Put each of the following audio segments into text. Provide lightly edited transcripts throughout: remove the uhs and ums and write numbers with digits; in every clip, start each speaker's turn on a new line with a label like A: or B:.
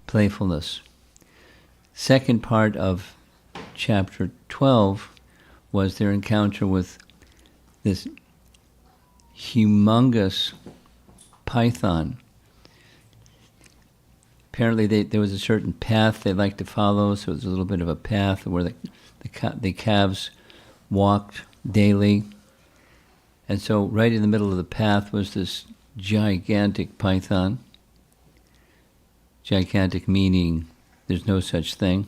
A: playfulness. Second part of chapter 12 was their encounter with this humongous python. Apparently there was a certain path they liked to follow, so it was a little bit of a path where the calves walked daily. And so right in the middle of the path was this gigantic python. Gigantic meaning there's no such thing.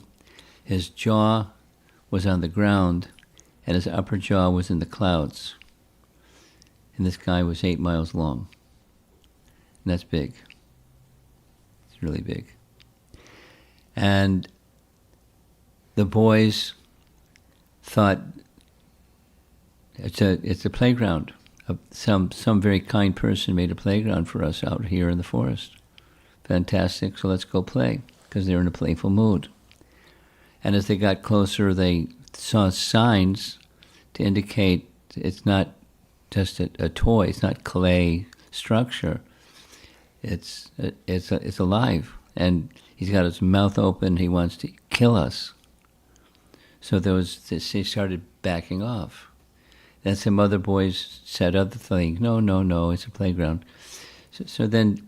A: His jaw was on the ground, and his upper jaw was in the clouds. And this guy was 8 miles long. And that's big. It's really big. And the boys thought it's a playground. Some very kind person made a playground for us out here in the forest. Fantastic, so let's go play, because they're in a playful mood. And as they got closer, they saw signs to indicate it's not just a toy, it's not clay structure. It's alive, and he's got his mouth open. He wants to kill us. So they started backing off. Then some other boys said other things. No, it's a playground. So then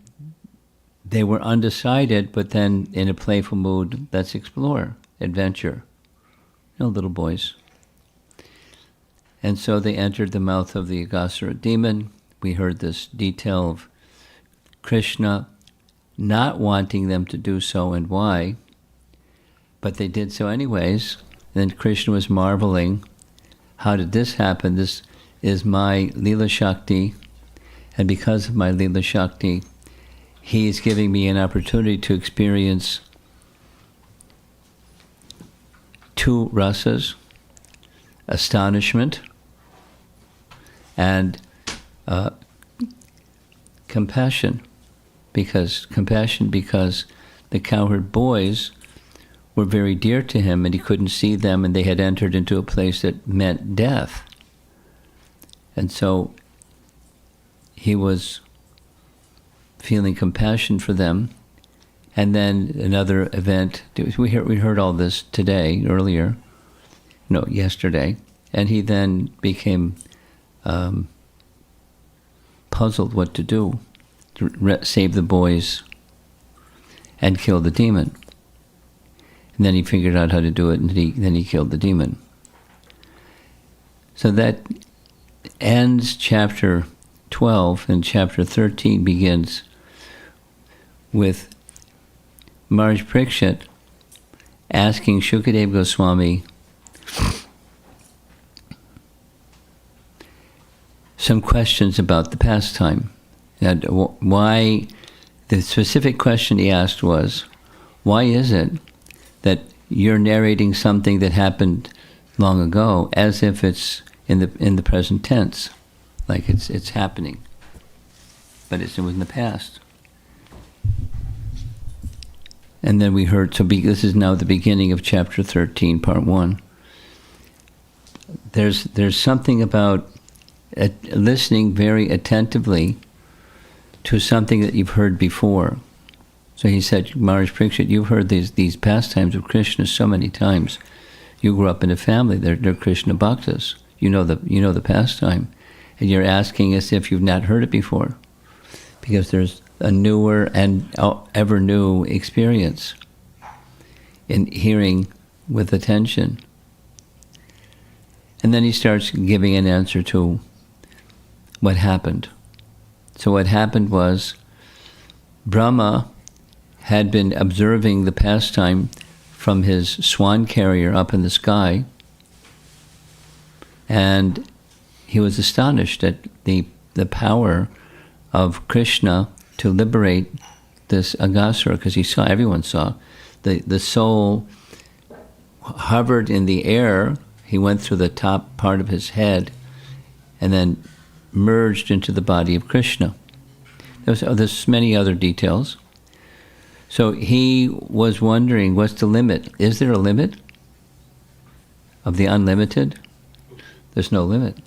A: they were undecided, but then in a playful mood, let's explore, adventure. Little boys. And so they entered the mouth of the Aghasura demon. We heard this detail of Krishna not wanting them to do so and why, but they did so anyways. Then Krishna was marveling, how did this happen? This is my Leela Shakti, and because of my Leela Shakti, he is giving me an opportunity to experience two rasas, astonishment and compassion, because the cowherd boys were very dear to him, and he couldn't see them, and they had entered into a place that meant death. And so he was feeling compassion for them. And then another event, we heard all this yesterday, and he then became puzzled what to do, to save the boys and kill the demon. And then he figured out how to do it, and then he killed the demon. So that ends chapter 12, and chapter 13 begins with Maharaj Parikshit asking Shukadeva Goswami some questions about the pastime. And why, the specific question he asked was, why is it that you're narrating something that happened long ago as if it's in the present tense, like it's happening, but it was in the past? And then we heard, this is now the beginning of chapter 13, part 1. There's something about listening very attentively to something that you've heard before. So he said, Maharaj Parikshit, you've heard these pastimes of Krishna so many times. You grew up in a family, they're Krishna bhaktas. You know the pastime. And you're asking as if you've not heard it before, because there's a newer and ever new experience in hearing with attention. And then he starts giving an answer to what happened. So what happened was, Brahma had been observing the pastime from his swan carrier up in the sky, and he was astonished at the power of Krishna to liberate this Aghasura, because everyone saw, the soul hovered in the air. He went through the top part of his head and then merged into the body of Krishna. There's many other details. So he was wondering, what's the limit? Is there a limit of the unlimited? There's no limit.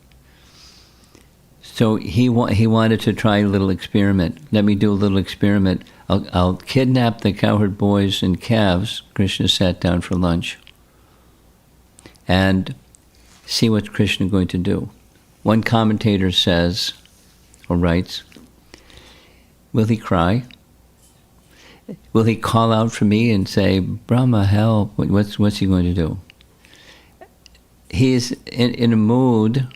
A: So he wanted to try a little experiment. Let me do a little experiment. I'll kidnap the cowherd boys and calves. Krishna sat down for lunch. And see what Krishna is going to do. One commentator says, or writes, will he cry? Will he call out for me and say, Brahma, help? What's he going to do? He's in a mood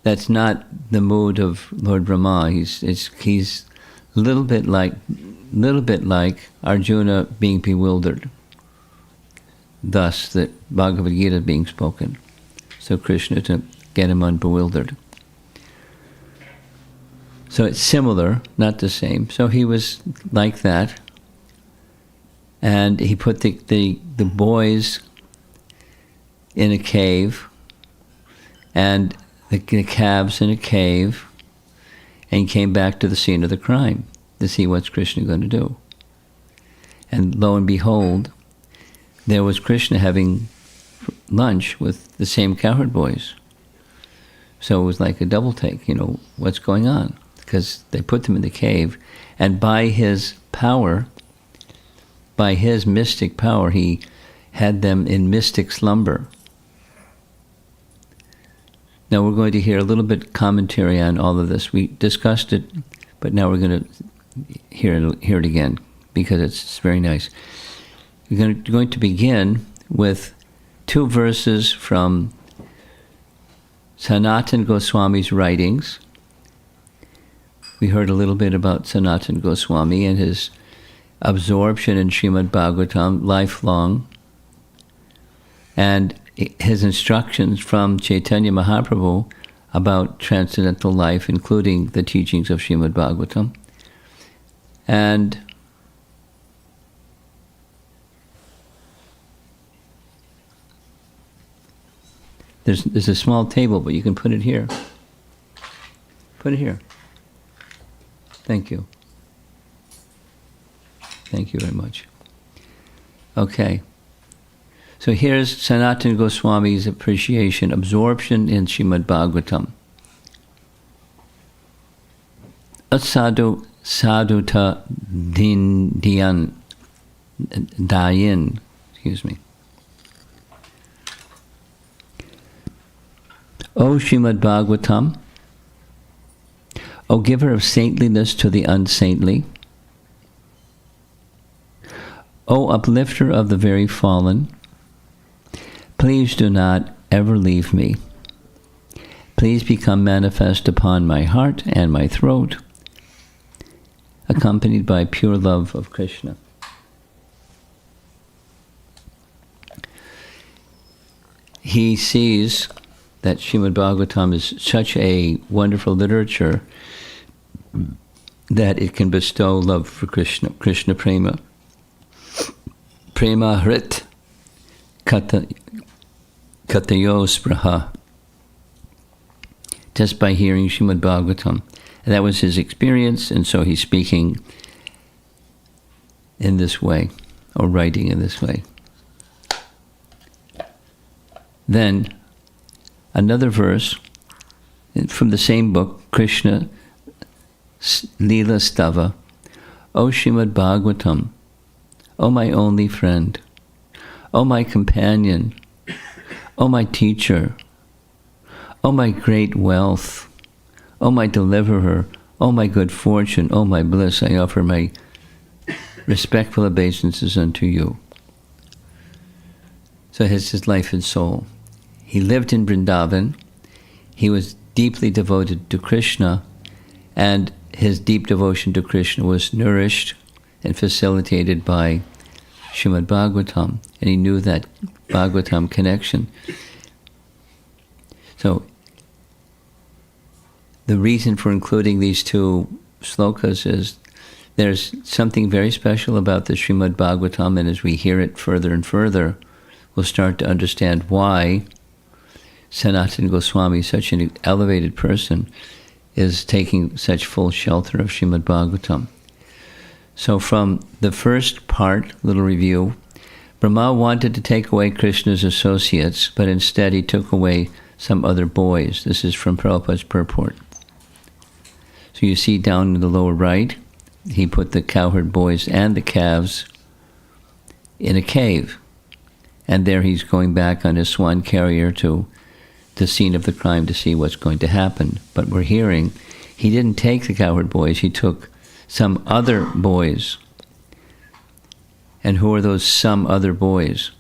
A: that's not the mood of Lord Brahma. He's a little bit like Arjuna being bewildered. Thus, the Bhagavad Gita being spoken. So Krishna to get him unbewildered. So it's similar, not the same. So he was like that. And he put the boys in a cave, and the calves in a cave, and he came back to the scene of the crime to see what's Krishna going to do. And lo and behold, there was Krishna having lunch with the same cowherd boys. So it was like a double take, what's going on? Because they put them in the cave, and by his power, by his mystic power, he had them in mystic slumber. Now we're going to hear a little bit commentary on all of this. We discussed it, but now we're going to hear it again, because it's very nice. We're going to begin with 2 verses from Sanatana Goswami's writings. We heard a little bit about Sanatana Goswami and his absorption in Srimad Bhagavatam, lifelong, and his instructions from Chaitanya Mahaprabhu about transcendental life, including the teachings of Srimad Bhagavatam. And there's a small table, but you can put it here. Put it here. Thank you. Thank you very much. Okay. So here's Sanatana Goswami's appreciation, absorption in Srimad Bhagavatam. Asadu saduta dayin, excuse me. O Srimad Bhagavatam, O giver of saintliness to the unsaintly, O uplifter of the very fallen, please do not ever leave me. Please become manifest upon my heart and my throat, accompanied by pure love of Krishna. He sees that Srimad Bhagavatam is such a wonderful literature that it can bestow love for Krishna, Krishna prema. Prema hrit katayo spraha. Just by hearing Srimad Bhagavatam. And that was his experience, and so he's speaking in this way, or writing in this way. Then, another verse from the same book, Krishna Leela Stava. O Srimad Bhagavatam, O my only friend, O my companion, O my teacher, O my great wealth, O my deliverer, O my good fortune, O my bliss, I offer my respectful obeisances unto you. So it's his life and soul. He lived in Vrindavan. He was deeply devoted to Krishna, and his deep devotion to Krishna was nourished and facilitated by Srimad Bhagavatam, and he knew that Bhagavatam connection. So the reason for including these 2 slokas is there's something very special about the Srimad Bhagavatam, and as we hear it further and further, we'll start to understand why Sanatana Goswami, such an elevated person, is taking such full shelter of Srimad Bhagavatam. So from the first part, little review, Brahma wanted to take away Krishna's associates, but instead he took away some other boys. This is from Prabhupada's purport. So you see down in the lower right, he put the cowherd boys and the calves in a cave. And there he's going back on his swan carrier to the scene of the crime to see what's going to happen. But we're hearing he didn't take the cowherd boys, he took some other boys. And who are those some other boys?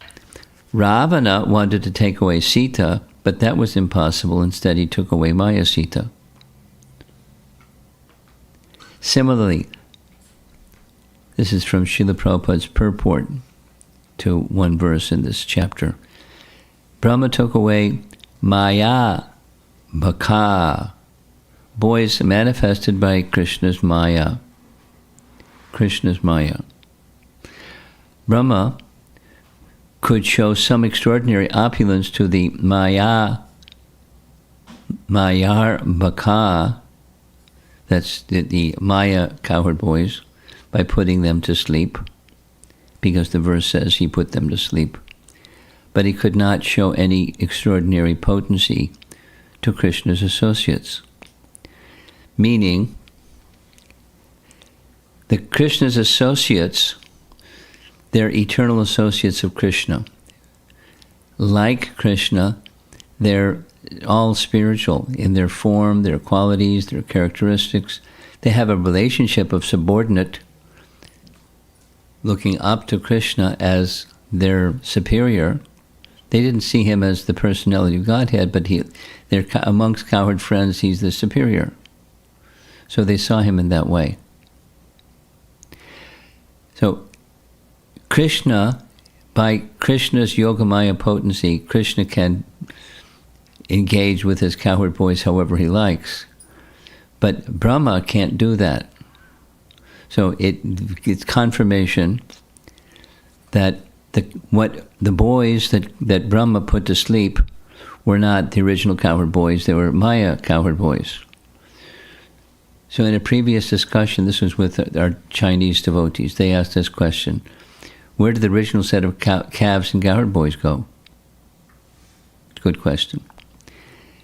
A: Ravana wanted to take away Sita, but that was impossible. Instead, he took away Maya Sita. Similarly, this is from Srila Prabhupada's purport to one verse in this chapter. Brahma took away Maya, Baka, boys manifested by Krishna's Maya. Krishna's Maya. Brahma could show some extraordinary opulence to the Mayar Baka, that's the Maya cowherd boys, by putting them to sleep, because the verse says he put them to sleep. But he could not show any extraordinary potency to Krishna's associates. Meaning, the Krishna's associates, they're eternal associates of Krishna. Like Krishna, they're all spiritual in their form, their qualities, their characteristics. They have a relationship of subordinate, looking up to Krishna as their superior. They didn't see him as the personality of Godhead, but they're amongst cowherd friends, he's the superior. So they saw him in that way. So Krishna, by Krishna's Yogamaya potency, Krishna can engage with his cowherd boys however he likes. But Brahma can't do that. So it's confirmation that the boys that Brahma put to sleep were not the original cowherd boys, they were Maya cowherd boys. So in a previous discussion, this was with our Chinese devotees, they asked this question: where did the original set of calves and cowherd boys go? Good question.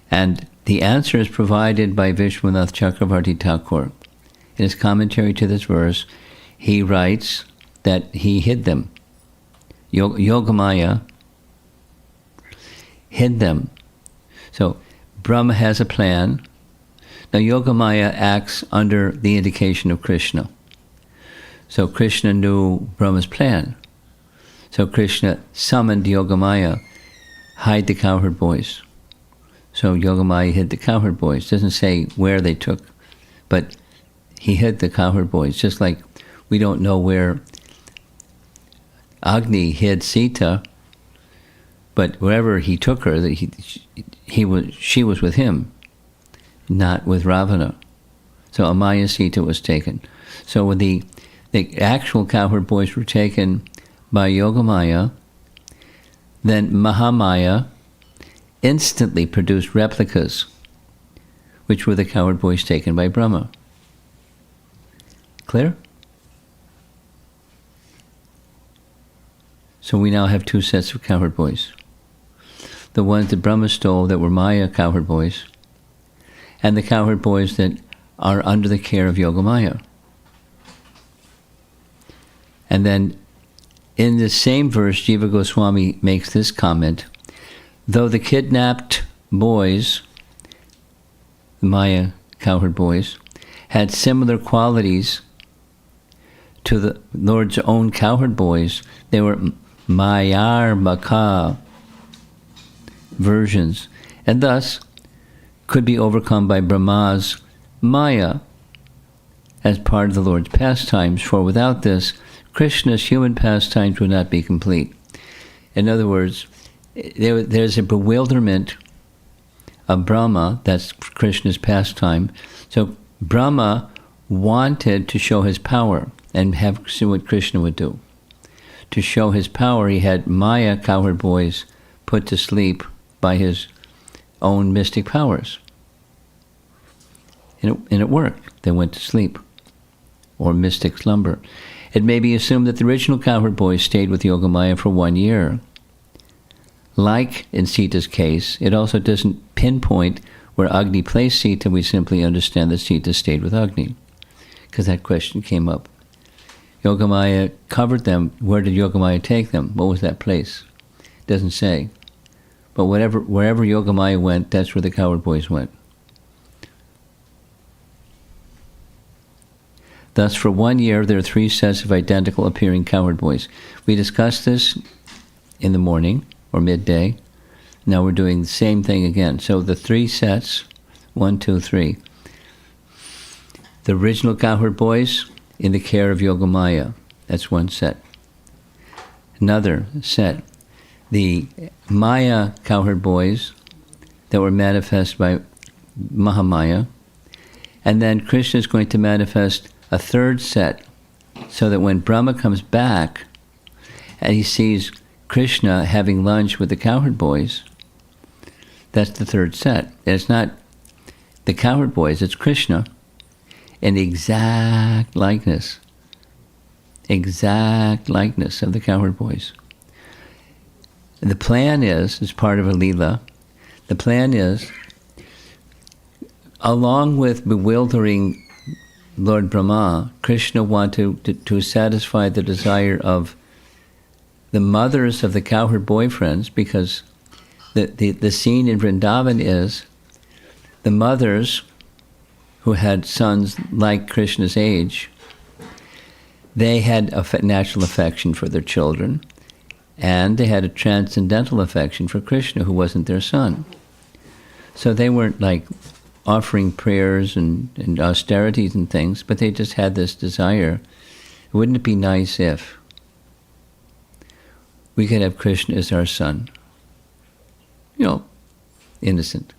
A: And the answer is provided by Vishwanath Chakravarti Thakur. In his commentary to this verse, he writes that he hid them. Yogamaya hid them. So Brahma has a plan. Now Yogamaya acts under the indication of Krishna. So Krishna knew Brahma's plan. So Krishna summoned Yogamaya, hide the cowherd boys. So Yogamaya hid the cowherd boys. Doesn't say where they took, but he hid the cowherd boys. Just like we don't know where Agni hid Sita, but wherever he took her, she was with him, not with Ravana. So Amaya Sita was taken. So when the actual cowherd boys were taken by Yogamaya, then Mahamaya instantly produced replicas, which were the cowherd boys taken by Brahma. Clear? So we now have two sets of cowherd boys. The ones that Brahma stole that were Maya cowherd boys, and the cowherd boys that are under the care of Yogamaya. And then in the same verse, Jiva Goswami makes this comment: though the kidnapped boys, the Maya cowherd boys, had similar qualities to the Lord's own cowherd boys, they were Mayar Baka versions, and thus could be overcome by Brahma's Maya as part of the Lord's pastimes, for without this, Krishna's human pastimes would not be complete. In other words, there's a bewilderment of Brahma, that's Krishna's pastime. So Brahma wanted to show his power and have see what Krishna would do. To show his power, he had Maya cowherd boys put to sleep by his own mystic powers. And it worked. They went to sleep, or mystic slumber. It may be assumed that the original cowherd boys stayed with Yogamaya for 1 year. Like in Sita's case, it also doesn't pinpoint where Agni placed Sita, we simply understand that Sita stayed with Agni, because that question came up. Yogamaya covered them. Where did Yogamaya take them? What was that place? It doesn't say. But wherever Yogamaya went, that's where the cowherd boys went. Thus, for 1 year, there are 3 sets of identical appearing cowherd boys. We discussed this in the morning or midday. Now we're doing the same thing again. So the 3 sets, 1, 2, 3. The original cowherd boys in the care of Yogamaya. That's 1 set. Another set. The Maya cowherd boys that were manifest by Mahamaya. And then Krishna is going to manifest a 3rd set, so that when Brahma comes back and he sees Krishna having lunch with the cowherd boys, that's the 3rd set. And it's not the cowherd boys, it's Krishna in exact likeness of the cowherd boys. The plan is, as part of a Leela, the plan is, along with bewildering Lord Brahma, Krishna wanted to satisfy the desire of the mothers of the cowherd boyfriends, because the scene in Vrindavan is the mothers who had sons like Krishna's age, they had a natural affection for their children, and they had a transcendental affection for Krishna, who wasn't their son. So they weren't like offering prayers and austerities and things, but they just had this desire. Wouldn't it be nice if we could have Krishna as our son? Innocent.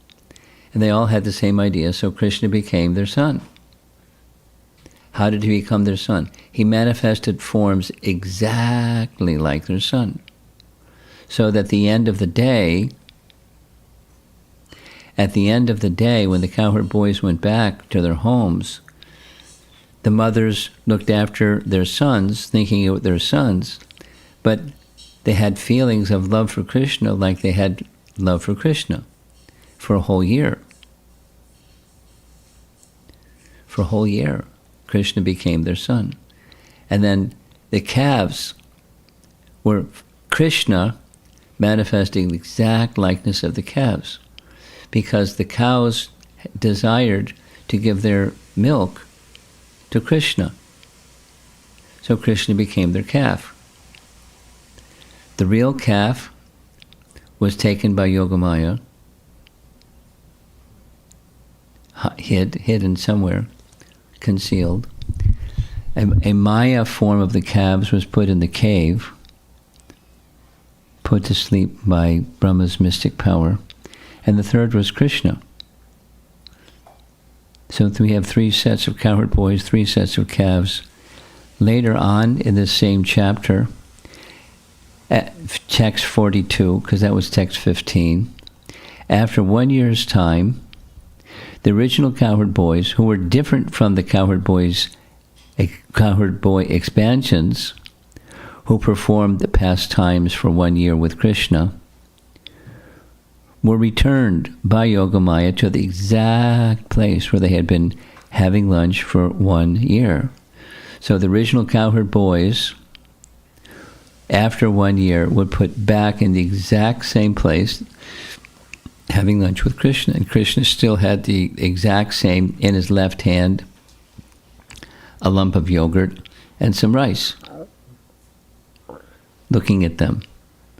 A: And they all had the same idea, so Krishna became their son. How did he become their son? He manifested forms exactly like their son. So that at the end of the day, when the cowherd boys went back to their homes, the mothers looked after their sons, thinking it was their sons, but they had feelings of love for Krishna like they had love for Krishna for a whole year. For a whole year, Krishna became their son. And then the calves were Krishna manifesting the exact likeness of the calves, because the cows desired to give their milk to Krishna. So Krishna became their calf. The real calf was taken by Yogamaya, hidden somewhere, concealed. A Maya form of the calves was put in the cave, put to sleep by Brahma's mystic power. And the 3rd was Krishna. So we have 3 sets of cowherd boys, 3 sets of calves. Later on in this same chapter, text 42, because that was text 15, after 1 year's time, the original cowherd boys, who were different from the cowherd boy expansions, who performed the pastimes for 1 year with Krishna, were returned by Yogamaya to the exact place where they had been having lunch for 1 year. So the original cowherd boys, after 1 year, were put back in the exact same place, having lunch with Krishna. And Krishna still had the exact same, in his left hand, a lump of yogurt and some rice, looking at them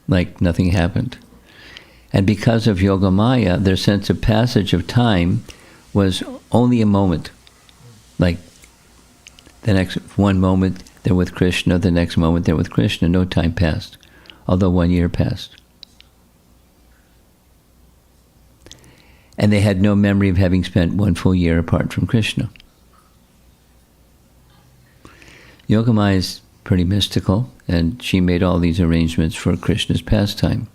A: like nothing happened. And because of Yogamaya, their sense of passage of time was only a moment. Like the next one moment they're with Krishna, the next moment they're with Krishna. No time passed, although 1 year passed. And they had no memory of having spent 1 full year apart from Krishna. Yogamaya is pretty mystical, and she made all these arrangements for Krishna's pastime.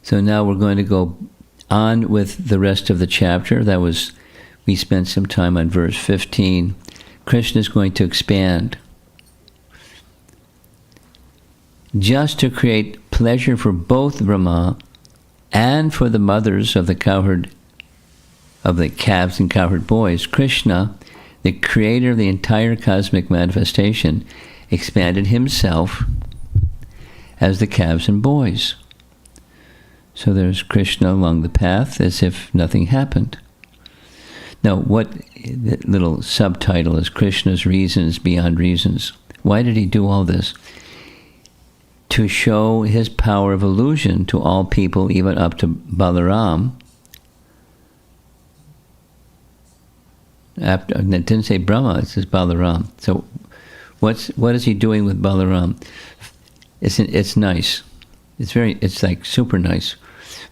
A: So now we're going to go on with the rest of the chapter. We spent some time on verse 15. Krishna is going to expand just to create pleasure for both Brahma and for the mothers of the cowherd, of the calves and cowherd boys, Krishna, the creator of the entire cosmic manifestation, expanded himself as the calves and boys. So there's Krishna along the path as if nothing happened. Now, what the little subtitle is Krishna's reasons beyond reasons. Why did he do all this? To show his power of illusion to all people, even up to Balaram. After, it didn't say Brahma, it says Balaram. So what is he doing with Balaram? It's nice. It's like super nice.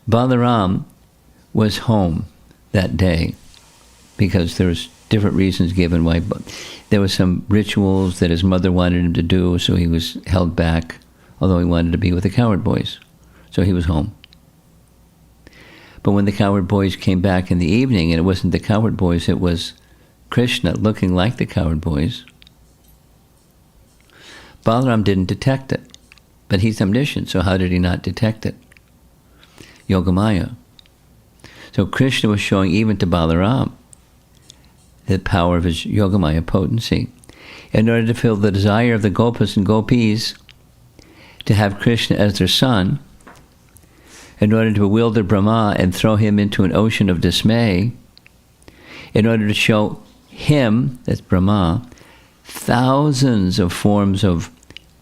A: Balaram was home that day because there was different reasons given why. There were some rituals that his mother wanted him to do, so he was held back, although he wanted to be with the cowherd boys. So he was home. But when the cowherd boys came back in the evening, and it wasn't the cowherd boys, it was Krishna looking like the cowherd boys, Balaram didn't detect it. But he's omniscient, so how did he not detect it? Yogamaya. So Krishna was showing even to Balaram the power of his Yogamaya potency. In order to fill the desire of the Gopas and Gopis to have Krishna as their son, in order to bewilder Brahma and throw him into an ocean of dismay, in order to show him, that's Brahma, thousands of forms of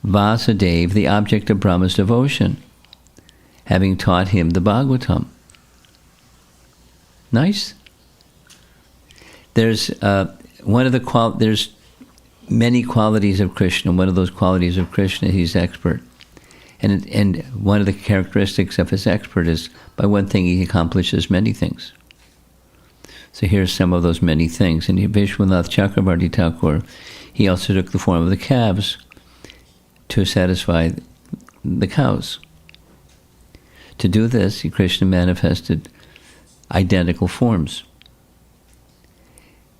A: Vasudeva, the object of Brahma's devotion, having taught him the Bhagavatam. Nice. There's there's many qualities of Krishna. One of those qualities of Krishna, he's expert, and one of the characteristics of his expert is by one thing he accomplishes many things. So here's some of those many things. And Vishwanath Chakrabarti Thakur, he also took the form of the calves to satisfy the cows. To do this, Krishna manifested identical forms.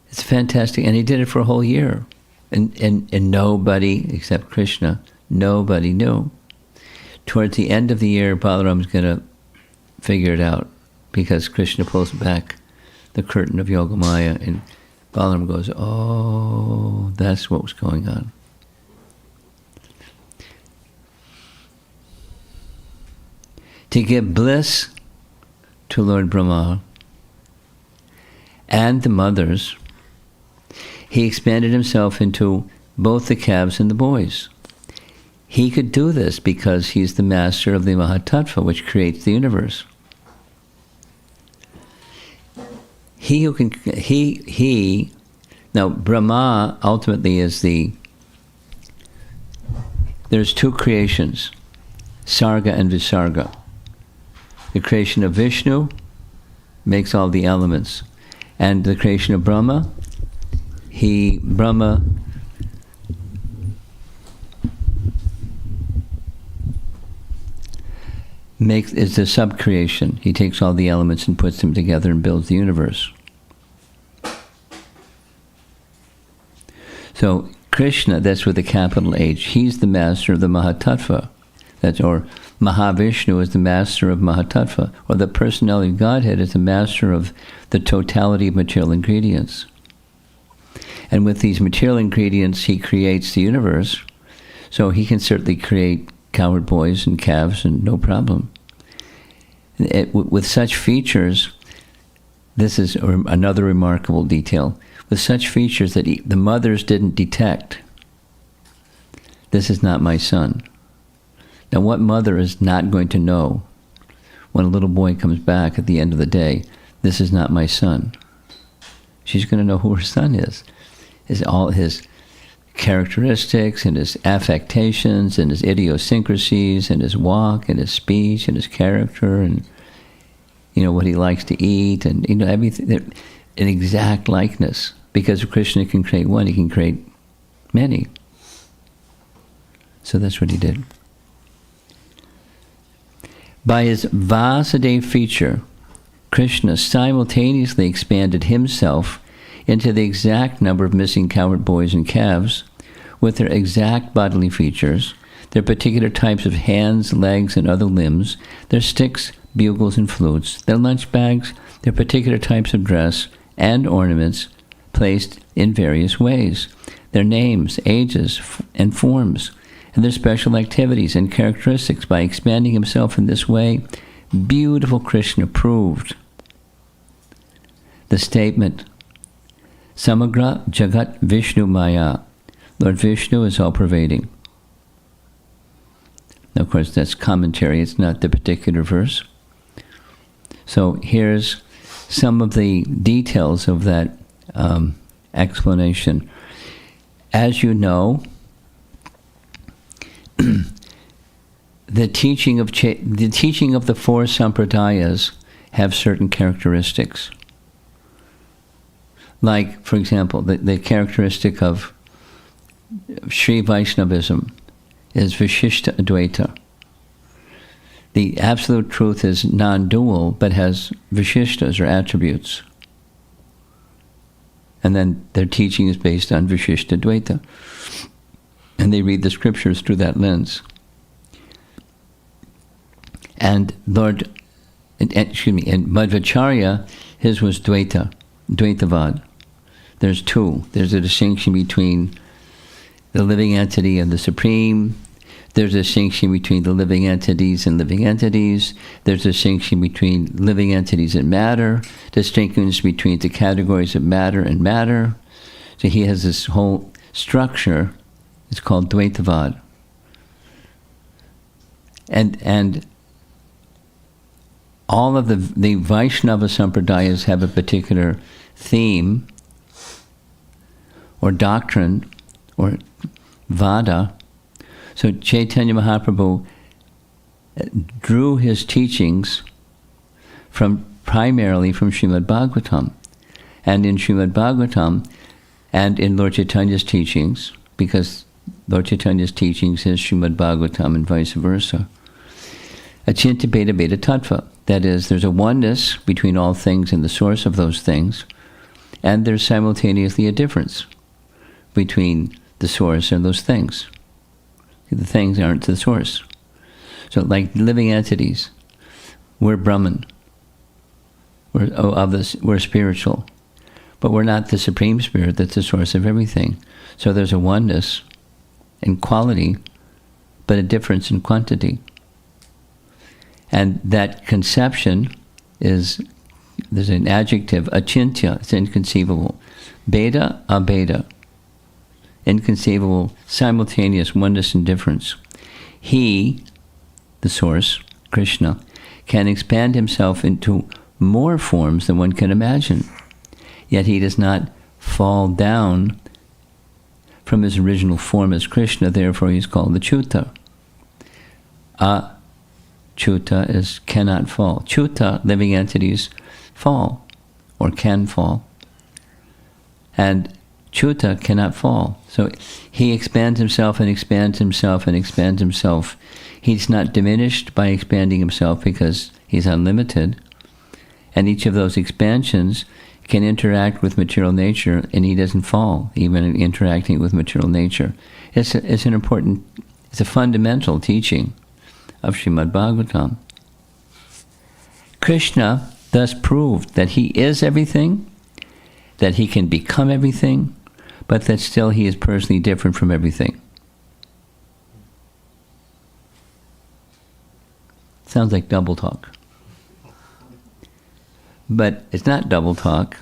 A: It's fantastic, and he did it for a whole year. And nobody, except Krishna, nobody knew. Towards the end of the year, Balaram's going to figure it out, because Krishna pulls back the curtain of Yogamaya, and Balaram goes, oh, that's what was going on. To give bliss to Lord Brahma and the mothers, he expanded himself into both the calves and the boys. He could do this because he's the master of the Mahatattva, which creates the universe. Now Brahma ultimately is there's two creations, Sarga and Visarga. The creation of Vishnu makes all the elements. And the creation of Brahma, Brahma is the sub-creation. He takes all the elements and puts them together and builds the universe. So Krishna, that's with a capital H, he's the master of the Mahatattva. Or Mahavishnu is the master of Mahatattva, or the personality of Godhead is the master of the totality of material ingredients. And with these material ingredients, he creates the universe, so he can certainly create cowherd boys and calves, and no problem. With such features, this is another remarkable detail, with such features that the mothers didn't detect, this is not my son. Now, what mother is not going to know when a little boy comes back at the end of the day, this is not my son? She's going to know who her son is. Is all his characteristics and his affectations and his idiosyncrasies and his walk and his speech and his character and, what he likes to eat and, everything, an exact likeness. Because if Krishna can create one, he can create many. So that's what he did. By his Vasudeva feature, Krishna simultaneously expanded himself into the exact number of missing cowherd boys and calves with their exact bodily features, There are particular types of hands, legs, and other limbs. There are sticks, bugles, and flutes. There are lunch bags. There are particular types of dress and ornaments placed in various ways. Their names, ages, and forms, and their special activities and characteristics. By expanding himself in this way, beautiful Krishna proved the statement, Samagra Jagat Vishnu Maya. Lord Vishnu is all-pervading. Now, of course, that's commentary. It's not the particular verse. So here's some of the details of that explanation. As you know, the teaching of the four sampradayas have certain characteristics. Like, for example, the characteristic of Sri Vaishnavism is Vishishta Advaita. The absolute truth is non-dual, but has Vishishtas, or attributes. And then their teaching is based on Vishishta Advaita. And they read the scriptures through that lens. And and Madhvacharya, his was Dvaita, Dvaitavad. There's two. There's a distinction between the living entity and the supreme. There's a distinction between the living entities and living entities. There's a distinction between living entities and matter. Distinctions between the categories of matter and matter. So he has this whole structure. It's called Dvaitavad. And all of the Vaishnava Sampradayas have a particular theme or doctrine or vada. So Chaitanya Mahaprabhu drew his teachings primarily from Srimad Bhagavatam. And in Srimad Bhagavatam and in Lord Chaitanya's teachings, because Lord Chaitanya's teachings is Srimad Bhagavatam and vice versa, Achintya Bheda Bheda Tattva. That is, there's a oneness between all things and the source of those things, and there's simultaneously a difference between the source and those things. The things aren't the source. So like living entities, we're Brahman, we're spiritual, but we're not the Supreme Spirit that's the source of everything. So there's a oneness in quality, but a difference in quantity. And that conception there's an adjective, achintya, it's inconceivable. Bheda, abheda. Inconceivable, simultaneous oneness and difference. He, the source, Krishna, can expand himself into more forms than one can imagine. Yet he does not fall down from his original form as Krishna, therefore he's called the Chuta. Chuta is cannot fall. Chuta, living entities, fall, or can fall. And Chuta cannot fall. So he expands himself and expands himself and expands himself. He's not diminished by expanding himself because he's unlimited. And each of those expansions can interact with material nature, and he doesn't fall, even in interacting with material nature. It's a fundamental teaching of Srimad Bhagavatam. Krishna thus proved that he is everything, that he can become everything, but that still he is personally different from everything. Sounds like double talk. But it's not double talk,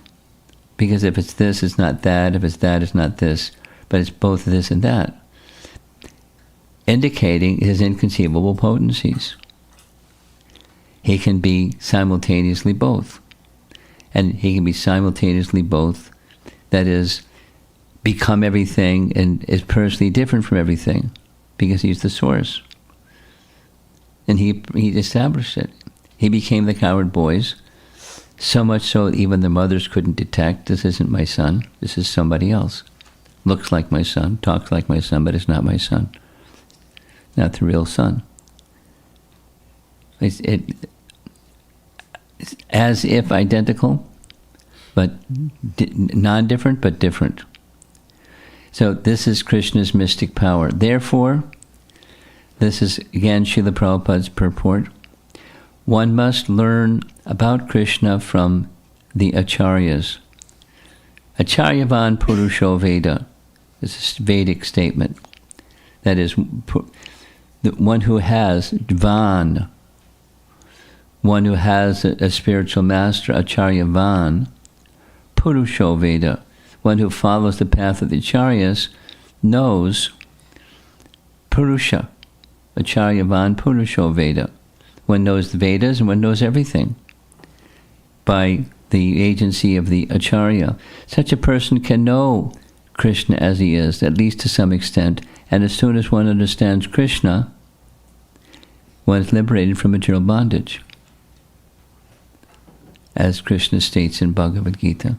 A: because if it's this, it's not that. If it's that, it's not this. But it's both this and that, indicating his inconceivable potencies. He can be simultaneously both. And he can be simultaneously both, that is, become everything and is personally different from everything, because he's the source. And he established it. He became the cowherd boys, so much so that even the mothers couldn't detect, this isn't my son, this is somebody else. Looks like my son, talks like my son, but it's not my son. Not the real son. It's as if identical, but non-different, but different. So this is Krishna's mystic power. Therefore, This is, again, Srila Prabhupada's purport. One must learn about Krishna from the acharyas. Acharyavan Purusho Veda is a Vedic statement. That is, the one who has Dvan, one who has a spiritual master, Acharyavan, Purusho Veda, one who follows the path of the acharyas, knows Purusha, Acharyavan Purusho Veda. One knows the Vedas and one knows everything by the agency of the acharya. Such a person can know Krishna as he is, at least to some extent, and as soon as one understands Krishna, one is liberated from material bondage, as Krishna states in Bhagavad Gita.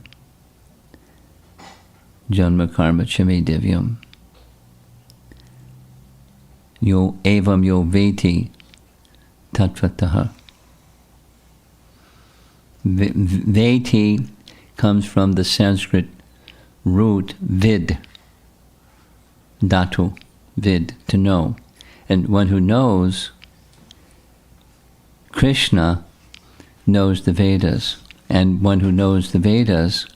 A: Janma karma chame divyam. Yo evam yo veti tattvataha. Veti comes from the Sanskrit root vid, dhatu, vid, to know. And one who knows Krishna knows the Vedas. And one who knows the Vedas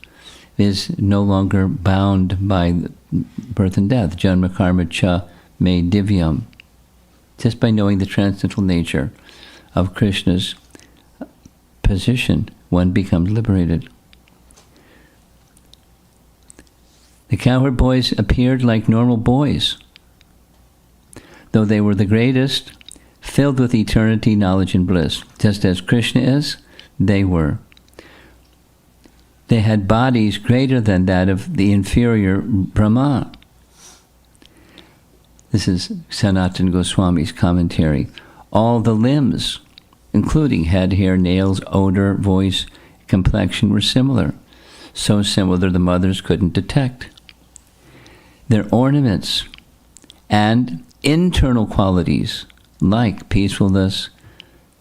A: is no longer bound by birth and death. Janma karma cha me divyam. Just by knowing the transcendental nature of Krishna's position, one becomes liberated. The cowherd boys appeared like normal boys, though they were the greatest, filled with eternity, knowledge, and bliss. Just as Krishna is, they were. They had bodies greater than that of the inferior Brahma. This is Sanatana Goswami's commentary. All the limbs, including head, hair, nails, odor, voice, complexion, were similar. So similar the mothers couldn't detect. Their ornaments and internal qualities, like peacefulness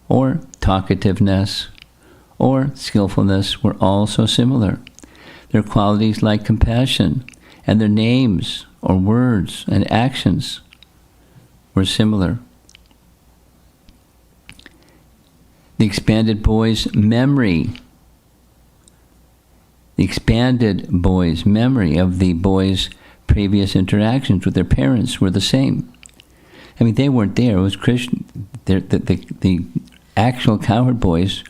A: or talkativeness or skillfulness, were all so similar. Their qualities, like compassion, and their names or words and actions were similar. The expanded boy's memory of the boys' previous interactions with their parents were the same. I mean, they weren't there. It was Krishna. The actual cowherd boys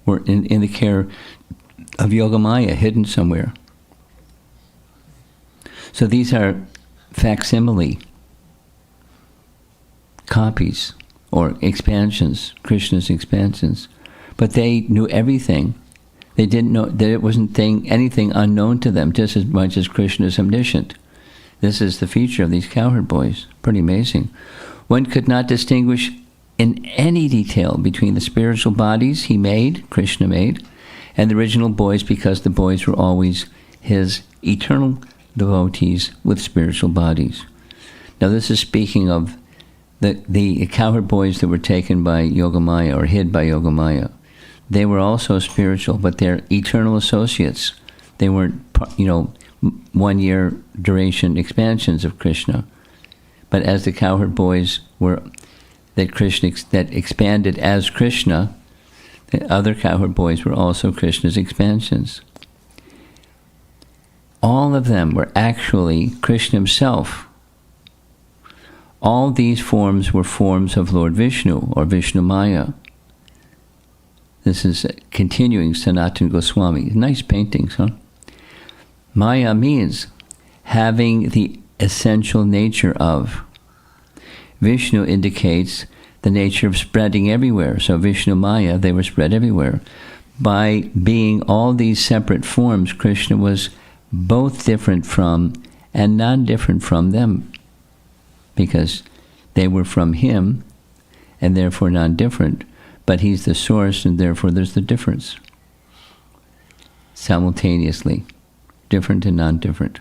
A: were in the care of Yogamaya, hidden somewhere. So these are facsimile copies or expansions, Krishna's expansions. But they knew everything. They didn't know that it wasn't anything unknown to them, just as much as Krishna is omniscient. This is the feature of these cowherd boys. Pretty amazing. One could not distinguish in any detail between the spiritual bodies Krishna made, and the original boys, because the boys were always his eternal devotees with spiritual bodies. Now this is speaking of the cowherd boys that were taken by Yogamaya or hid by Yogamaya. They were also spiritual, but they're eternal associates. They weren't, 1 year duration expansions of Krishna. But as the cowherd boys were that expanded as Krishna, the other cowherd boys were also Krishna's expansions. All of them were actually Krishna himself. All these forms were forms of Lord Vishnu or Vishnu Maya. This is continuing Sanatana Goswami. Nice paintings, huh? Maya means having the essential nature of. Vishnu indicates the nature of spreading everywhere. So Vishnu Maya, they were spread everywhere. By being all these separate forms, Krishna was both different from and non-different from them, because they were from him and therefore non-different, but he's the source and therefore there's the difference. Simultaneously, different and non-different.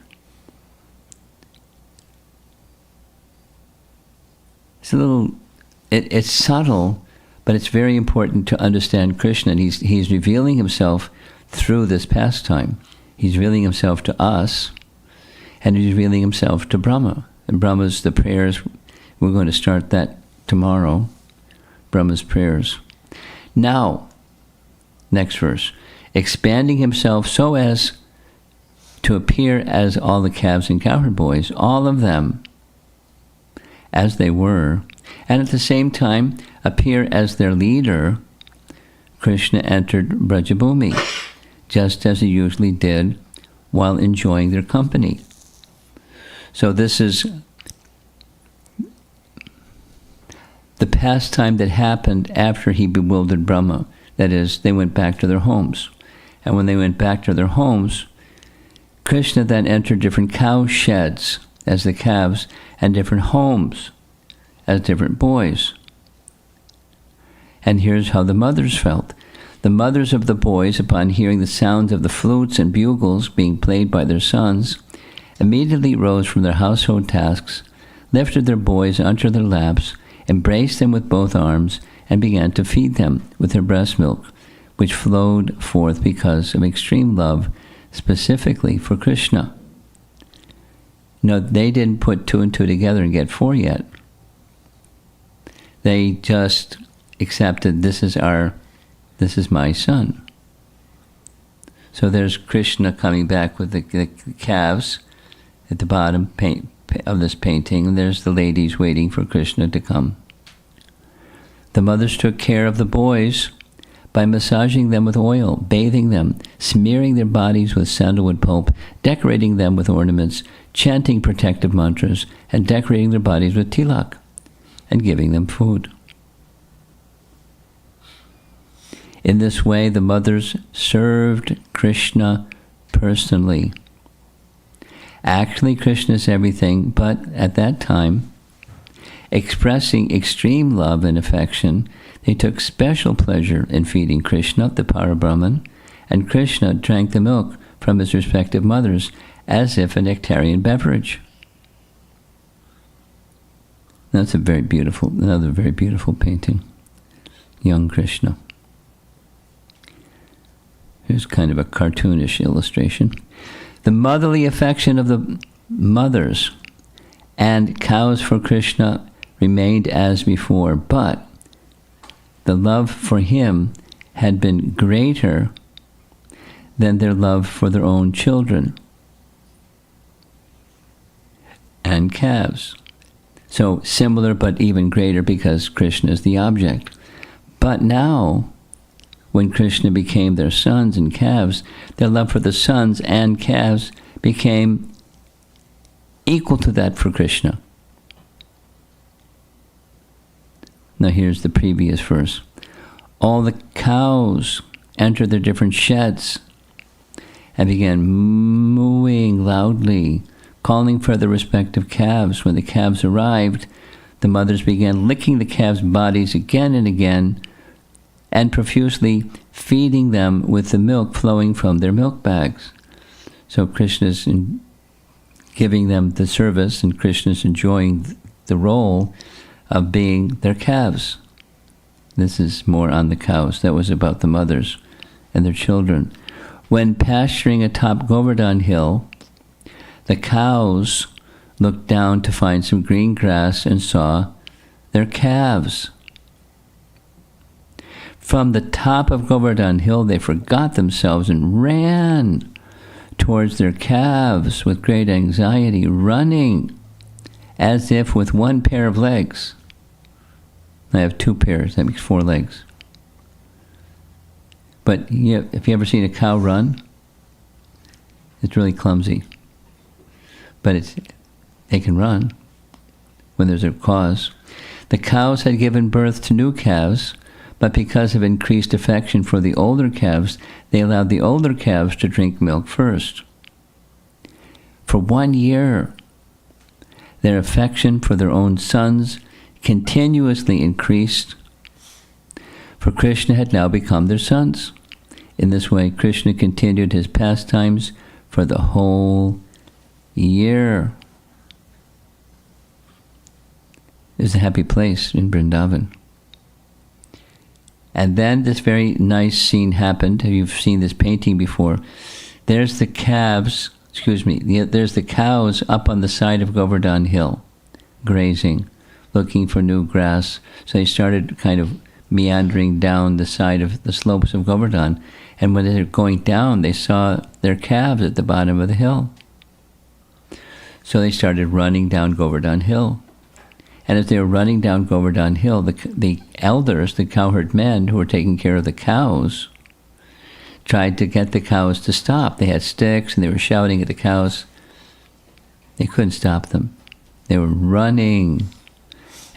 A: It's subtle, but it's very important to understand Krishna. And he's revealing himself through this pastime. He's revealing himself to us, and he's revealing himself to Brahma. And Brahma's the prayers. We're going to start that tomorrow, Brahma's prayers. Now, next verse, expanding himself so as to appear as all the calves and cowherd boys, all of them as they were, and at the same time appear as their leader, Krishna entered Brajabhumi, just as he usually did while enjoying their company. So this is the pastime that happened after he bewildered Brahma. That is, they went back to their homes. And when they went back to their homes, Krishna then entered different cow sheds as the calves and different homes as different boys. And here's how the mothers felt. The mothers of the boys, upon hearing the sounds of the flutes and bugles being played by their sons, immediately rose from their household tasks, lifted their boys onto their laps, embraced them with both arms, and began to feed them with their breast milk, which flowed forth because of extreme love, specifically for Krishna. No, they didn't put two and two together and get four yet. They just accepted, this is my son. So there's Krishna coming back with the calves at the bottom of this painting, and there's the ladies waiting for Krishna to come. The mothers took care of the boys by massaging them with oil, bathing them, smearing their bodies with sandalwood pulp, decorating them with ornaments, chanting protective mantras, and decorating their bodies with tilak, and giving them food. In this way, the mothers served Krishna personally. Actually, Krishna is everything, but at that time, expressing extreme love and affection, they took special pleasure in feeding Krishna, the Parabrahman, and Krishna drank the milk from his respective mothers as if a nectarian beverage. That's another very beautiful painting. Young Krishna. Here's kind of a cartoonish illustration. The motherly affection of the mothers and cows for Krishna remained as before, but the love for him had been greater than their love for their own children and calves. So similar but even greater because Krishna is the object. But now, when Krishna became their sons and calves, their love for the sons and calves became equal to that for Krishna. Now here's the previous verse. All the cows entered their different sheds and began mooing loudly, calling for their respective calves. When the calves arrived, the mothers began licking the calves' bodies again and again, and profusely feeding them with the milk flowing from their milk bags. So Krishna's giving them the service, and Krishna's enjoying the role of being their calves. This is more on the cows. That was about the mothers and their children. When pasturing atop Govardhan Hill, the cows looked down to find some green grass and saw their calves. From the top of Govardhan Hill, they forgot themselves and ran towards their calves with great anxiety, running as if with one pair of legs. I have two pairs, that makes 4 legs. But if you ever seen a cow run, it's really clumsy. But they can run when there's a cause. The cows had given birth to new calves, but because of increased affection for the older calves, they allowed the older calves to drink milk first. For 1 year, their affection for their own sons continuously increased, for Krishna had now become their sons. In this way, Krishna continued his pastimes for the whole year. It was a happy place in Vrindavan. And then this very nice scene happened. You've seen this painting before. There's the calves, there's the cows up on the side of Govardhan Hill, grazing. looking for new grass. So they started kind of meandering down the side of the slopes of Govardhan. And when they were going down, they saw their calves at the bottom of the hill. So they started running down Govardhan Hill. And as they were running down Govardhan Hill, the elders, the cowherd men who were taking care of the cows, tried to get the cows to stop. They had sticks and they were shouting at the cows. They couldn't stop them. They were running.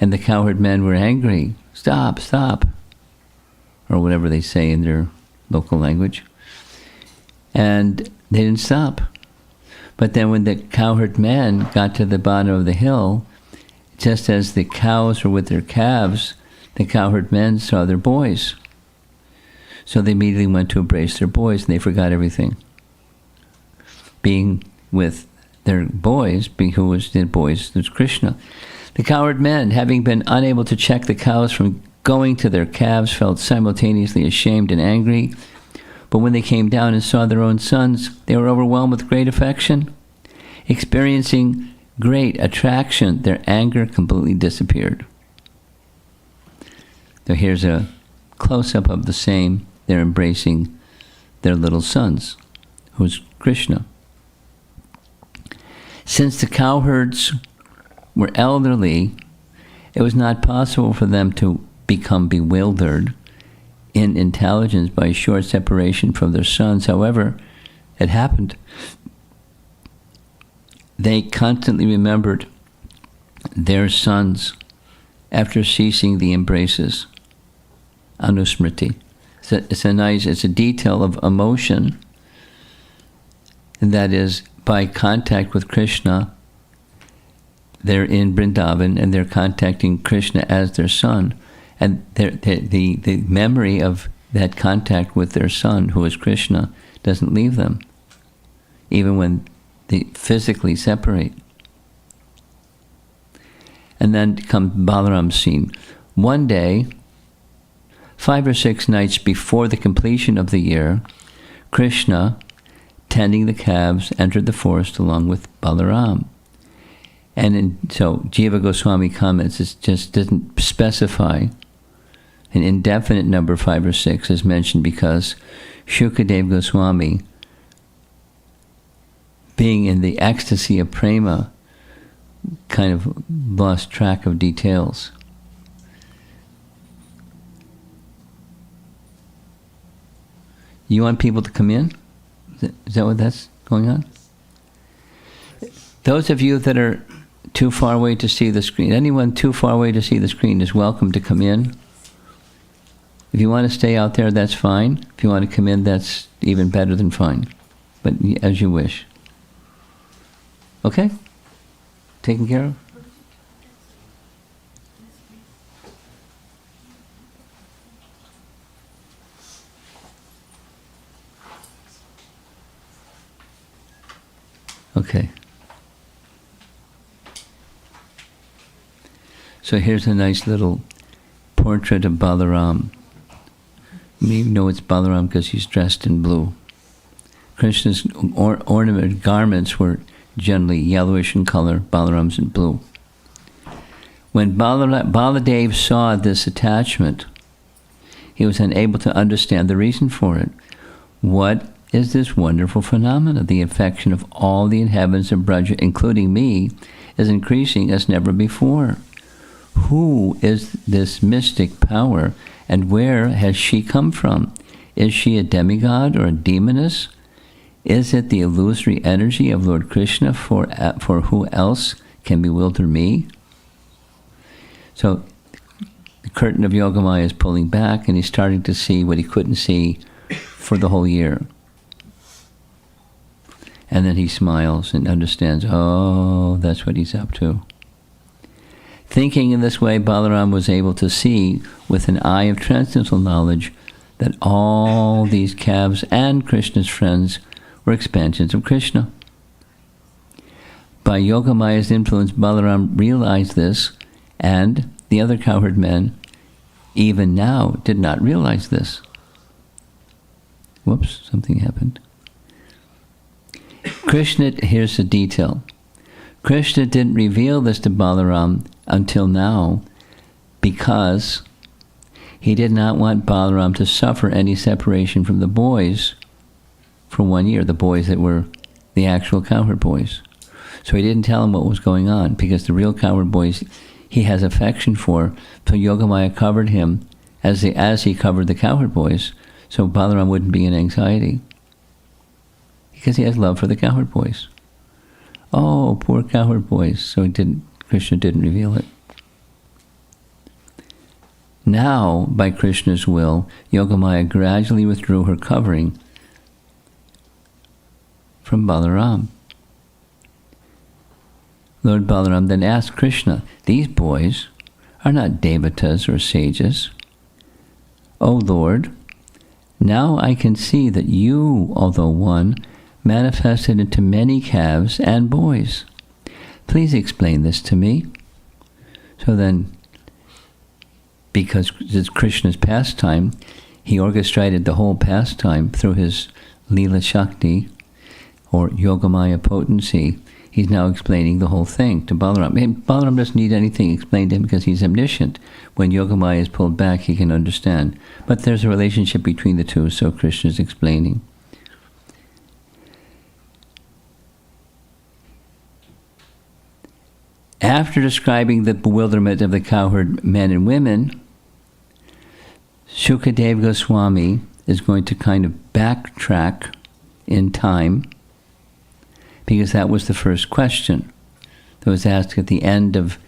A: And the cowherd men were angry. Stop, stop. Or whatever they say in their local language. And they didn't stop. But then when the cowherd men got to the bottom of the hill, just as the cows were with their calves, the cowherd men saw their boys. So they immediately went to embrace their boys, and they forgot everything. Being with their boys, who was the boys, was Krishna. The cowherd men, having been unable to check the cows from going to their calves, felt simultaneously ashamed and angry. But when they came down and saw their own sons, they were overwhelmed with great affection. Experiencing great attraction, their anger completely disappeared. So here's a close-up of the same. They're embracing their little sons, who's Krishna. Since the cowherds were elderly, it was not possible for them to become bewildered in intelligence by short separation from their sons. However, it happened. They constantly remembered their sons after ceasing the embraces. Anusmriti. It's a detail of emotion, and that is by contact with Krishna, they're in Vrindavan and they're contacting Krishna as their son. And the memory of that contact with their son, who is Krishna, doesn't leave them, even when they physically separate. And then comes Balaram's scene. One day, 5 or 6 nights before the completion of the year, Krishna, tending the calves, entered the forest along with Balaram. So Jiva Goswami comments, it just doesn't specify an indefinite number, 5 or 6, is mentioned because Shukadev Goswami, being in the ecstasy of prema, kind of lost track of details. You want people to come in? Is that what that's going on? Those of you that are too far away to see the screen, anyone too far away to see the screen is welcome to come in. If you want to stay out there, that's fine. If you want to come in, that's even better than fine. But as you wish. Okay? Taken care of? Okay. So here's a nice little portrait of Balaram. You know it's Balaram because he's dressed in blue. Krishna's ornamented garments were generally yellowish in color, Balaram's in blue. When Baladev saw this attachment, he was unable to understand the reason for it. What is this wonderful phenomenon? The affection of all the inhabitants of Braja, including me, is increasing as never before. Who is this mystic power, and where has she come from? Is she a demigod or a demoness? Is it the illusory energy of Lord Krishna, for who else can bewilder me? So the curtain of Yogamaya is pulling back, and he's starting to see what he couldn't see for the whole year. And then he smiles and understands, oh, that's what he's up to. Thinking in this way, Balaram was able to see with an eye of transcendental knowledge that all these calves and Krishna's friends were expansions of Krishna. By Yogamaya's influence, Balaram realized this, and the other cowherd men, even now, did not realize this. Whoops, something happened. Krishna, here's the detail. Krishna didn't reveal this to Balaram until now because he did not want Balaram to suffer any separation from the boys for 1 year, the boys that were the actual cowherd boys. So he didn't tell him what was going on, because the real cowherd boys he has affection for. So Yogamaya covered him as he covered the cowherd boys, so Balaram wouldn't be in anxiety, because he has love for the cowherd boys. Oh, poor cowherd boys. So Krishna didn't reveal it. Now, by Krishna's will, Yogamaya gradually withdrew her covering from Balaram. Lord Balaram then asked Krishna, "These boys are not devatas or sages. O Lord, now I can see that you, although one, manifested into many calves and boys. Please explain this to me." So then, because it's Krishna's pastime, he orchestrated the whole pastime through his Leela Shakti, or Yogamaya potency. He's now explaining the whole thing to Balaram. And Balaram doesn't need anything explained to him because he's omniscient. When Yogamaya is pulled back, he can understand. But there's a relationship between the two, so Krishna's explaining. After describing the bewilderment of the cowherd men and women, Shukadeva Goswami is going to kind of backtrack in time, because that was the first question that was asked at the end of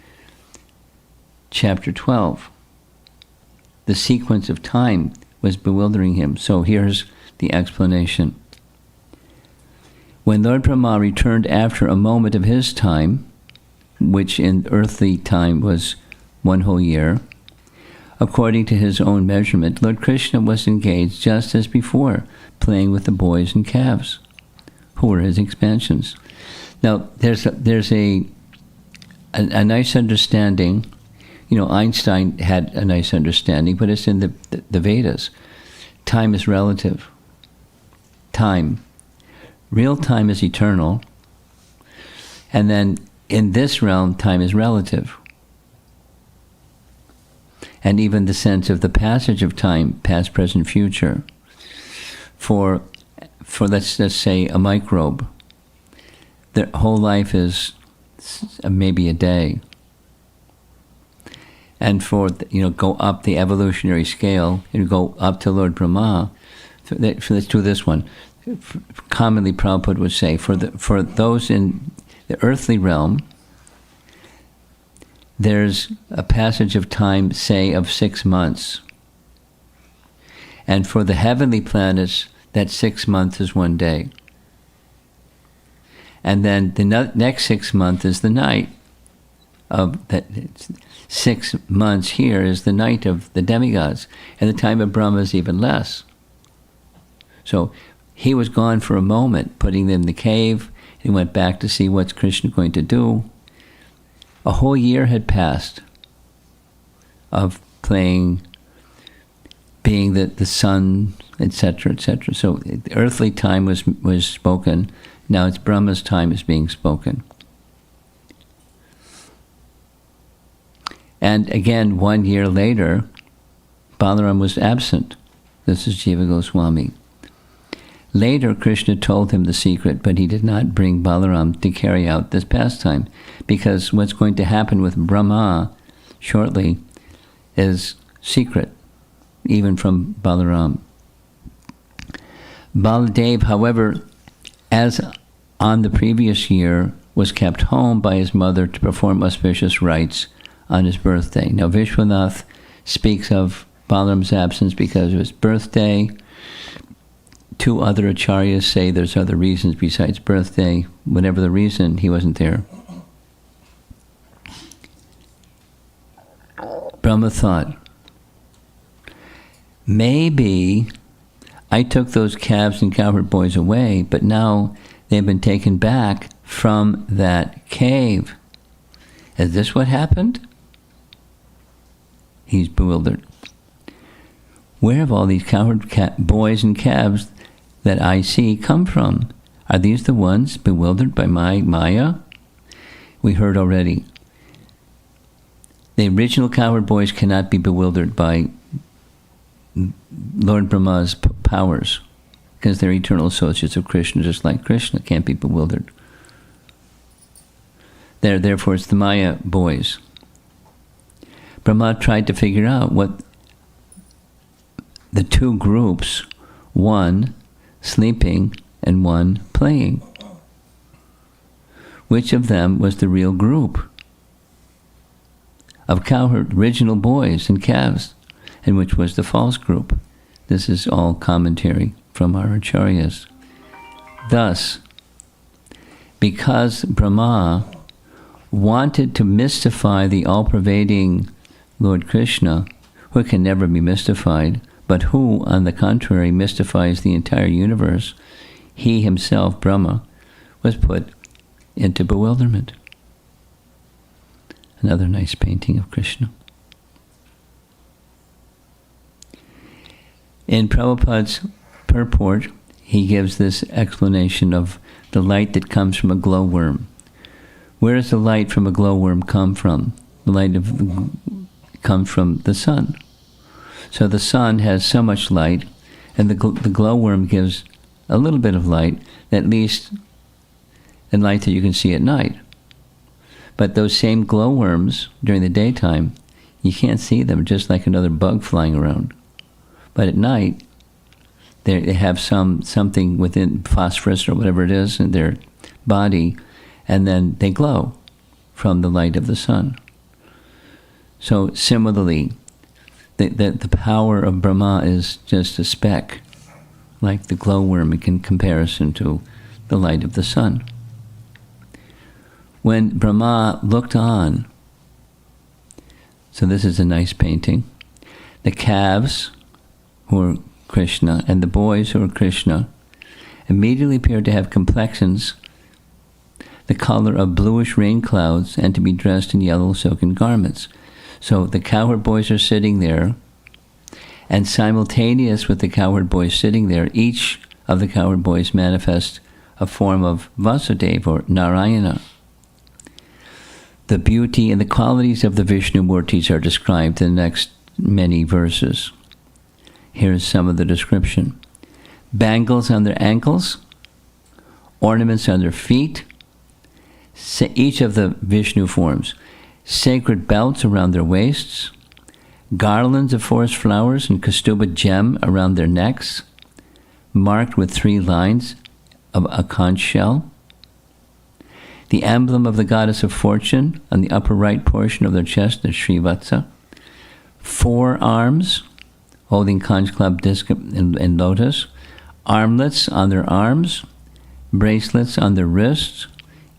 A: chapter 12. The sequence of time was bewildering him. So here's the explanation. When Lord Brahma returned after a moment of his time, which in earthly time was 1 whole year, according to his own measurement, Lord Krishna was engaged just as before, playing with the boys and calves, who were his expansions. Now, there's a nice understanding. Einstein had a nice understanding, but it's in the Vedas. Time is relative. Time. Real time is eternal. And then in this realm, time is relative. And even the sense of the passage of time, past, present, future, for let's say a microbe, their whole life is maybe a day. And for go up the evolutionary scale and go up to Lord Brahma. Let's do this one. Commonly, Prabhupada would say, for those in the earthly realm, there's a passage of time, say, of 6 months. And for the heavenly planets, that 6 months is 1 day. And then the next 6 months is the night of that. 6 months here is the night of the demigods. And the time of Brahma is even less. So he was gone for a moment, putting them in the cave. He went back to see what's Krishna going to do. A whole year had passed of playing, being the sun, etc., etc. So the earthly time was spoken. Now it's Brahma's time is being spoken. And again, 1 year later, Balaram was absent. This is Jiva Goswami. Later, Krishna told him the secret, but he did not bring Balaram to carry out this pastime, because what's going to happen with Brahma shortly is secret, even from Balaram. Baladev, however, as on the previous year, was kept home by his mother to perform auspicious rites on his birthday. Now, Vishwanath speaks of Balaram's absence because of his birthday. 2 other acharyas say there's other reasons besides birthday. Whatever the reason, he wasn't there. Brahma thought, maybe I took those calves and cowherd boys away, but now they've been taken back from that cave. Is this what happened? He's bewildered. Where have all these cowherd boys and calves that I see come from? Are these the ones bewildered by my Maya? we heard already. The original cowherd boys cannot be bewildered by Lord Brahma's powers, because they're eternal associates of Krishna, just like Krishna can't be bewildered. Therefore, it's the Maya boys. Brahma tried to figure out what the two groups, one sleeping and one playing, which of them was the real group of cowherd, original boys and calves, and which was the false group. This is all commentary from our acharyas. Thus, because Brahma wanted to mystify the all-pervading Lord Krishna, who can never be mystified, but who, on the contrary, mystifies the entire universe, he himself, Brahma, was put into bewilderment. Another nice painting of Krishna. In Prabhupada's purport, he gives this explanation of the light that comes from a glowworm. Where does the light from a glowworm come from? The light comes from the sun. So the sun has so much light, and the glowworm gives a little bit of light, at least a light that you can see at night. But those same glowworms, during the daytime, you can't see them, just like another bug flying around. But at night, they have something within phosphorus or whatever it is in their body, and then they glow from the light of the sun. So similarly, the power of Brahma is just a speck, like the glowworm in comparison to the light of the sun. When Brahma looked on, so this is a nice painting, the calves, who are Krishna, and the boys, who are Krishna, immediately appeared to have complexions the color of bluish rain clouds and to be dressed in yellow silken garments. So the cowherd boys are sitting there, and simultaneous with the cowherd boys sitting there, each of the cowherd boys manifests a form of Vasudeva or Narayana. The beauty and the qualities of the Vishnu Murtis are described in the next many verses. Here's some of the description. Bangles on their ankles, ornaments on their feet, each of the Vishnu forms, sacred belts around their waists, garlands of forest flowers and kaustubha gem around their necks, marked with 3 lines of a conch shell, the emblem of the goddess of fortune on the upper right portion of their chest, the Srivatsa, 4 arms holding conch club disc and lotus, armlets on their arms, bracelets on their wrists,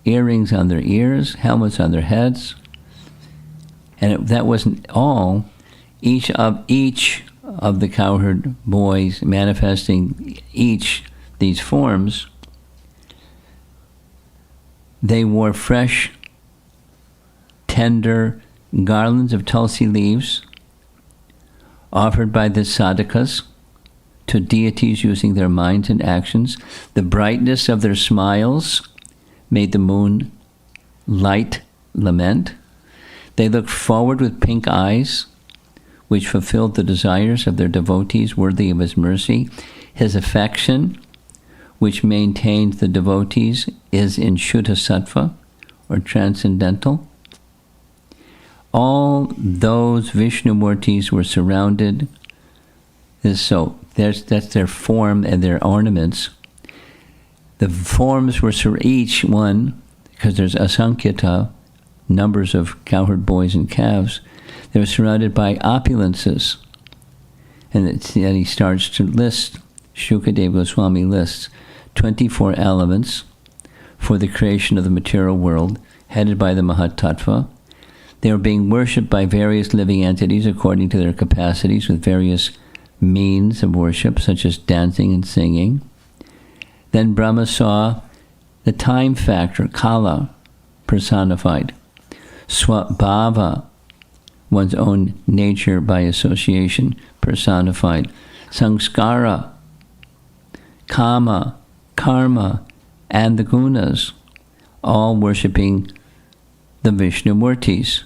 A: earrings on their ears, helmets on their heads. And that wasn't all. Each of the cowherd boys manifesting these forms, they wore fresh, tender garlands of tulsi leaves offered by the sadhakas to deities using their minds and actions. The brightness of their smiles made the moon light lament. They looked forward with pink eyes, which fulfilled the desires of their devotees worthy of his mercy. His affection, which maintains the devotees, is in Shuddha Sattva, or transcendental. All those Vishnu Murtis were surrounded. So that's their form and their ornaments. The forms were each one, because there's asankhya, numbers of cowherd boys and calves, they were surrounded by opulences. And he starts to list, Shukadeva Goswami lists 24 elements for the creation of the material world, headed by the Mahatattva. They were being worshipped by various living entities according to their capacities, with various means of worship, such as dancing and singing. Then Brahma saw the time factor, Kala, personified. Swabhava, one's own nature by association, personified. Samskara, Kama, Karma, and the gunas, all worshipping the Vishnu Murtis.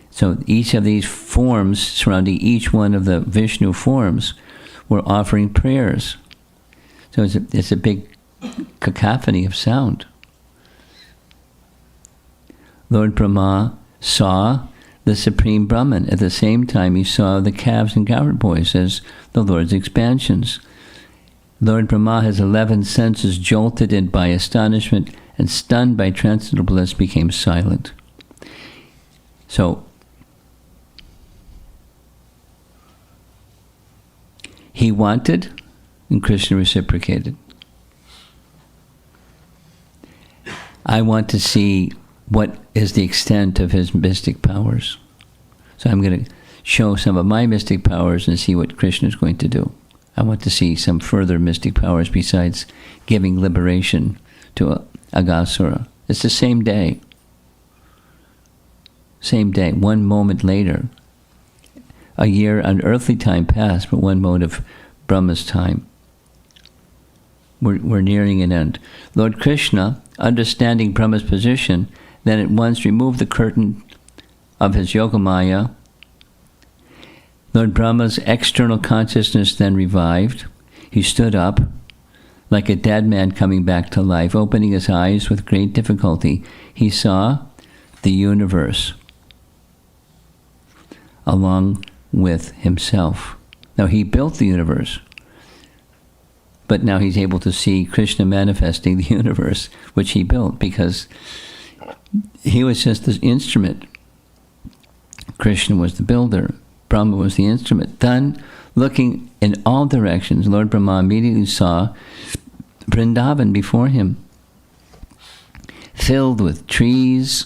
A: So each of these forms, surrounding each one of the Vishnu forms, were offering prayers. So it's a big cacophony of sound. Lord Brahma saw the Supreme Brahman. At the same time, he saw the calves and cowherd boys as the Lord's expansions. Lord Brahma, his 11 senses jolted in by astonishment and stunned by transcendental bliss, became silent. So, he wanted, and Krishna reciprocated. I want to see what is the extent of his mystic powers. So I'm going to show some of my mystic powers and see what Krishna is going to do. I want to see some further mystic powers besides giving liberation to Aghasura. It's the same day. Same day, one moment later. A year, an earthly time passed, but one moment of Brahma's time. We're nearing an end. Lord Krishna, understanding Brahma's position, then at once removed the curtain of his Yogamaya. Lord Brahma's external consciousness then revived. He stood up, like a dead man coming back to life. Opening his eyes with great difficulty, he saw the universe along with himself. Now, he built the universe, but now he's able to see Krishna manifesting the universe, which he built, because he was just the instrument. Krishna was the builder. Brahma was the instrument. Then, looking in all directions, Lord Brahma immediately saw Vrindavan before him, filled with trees,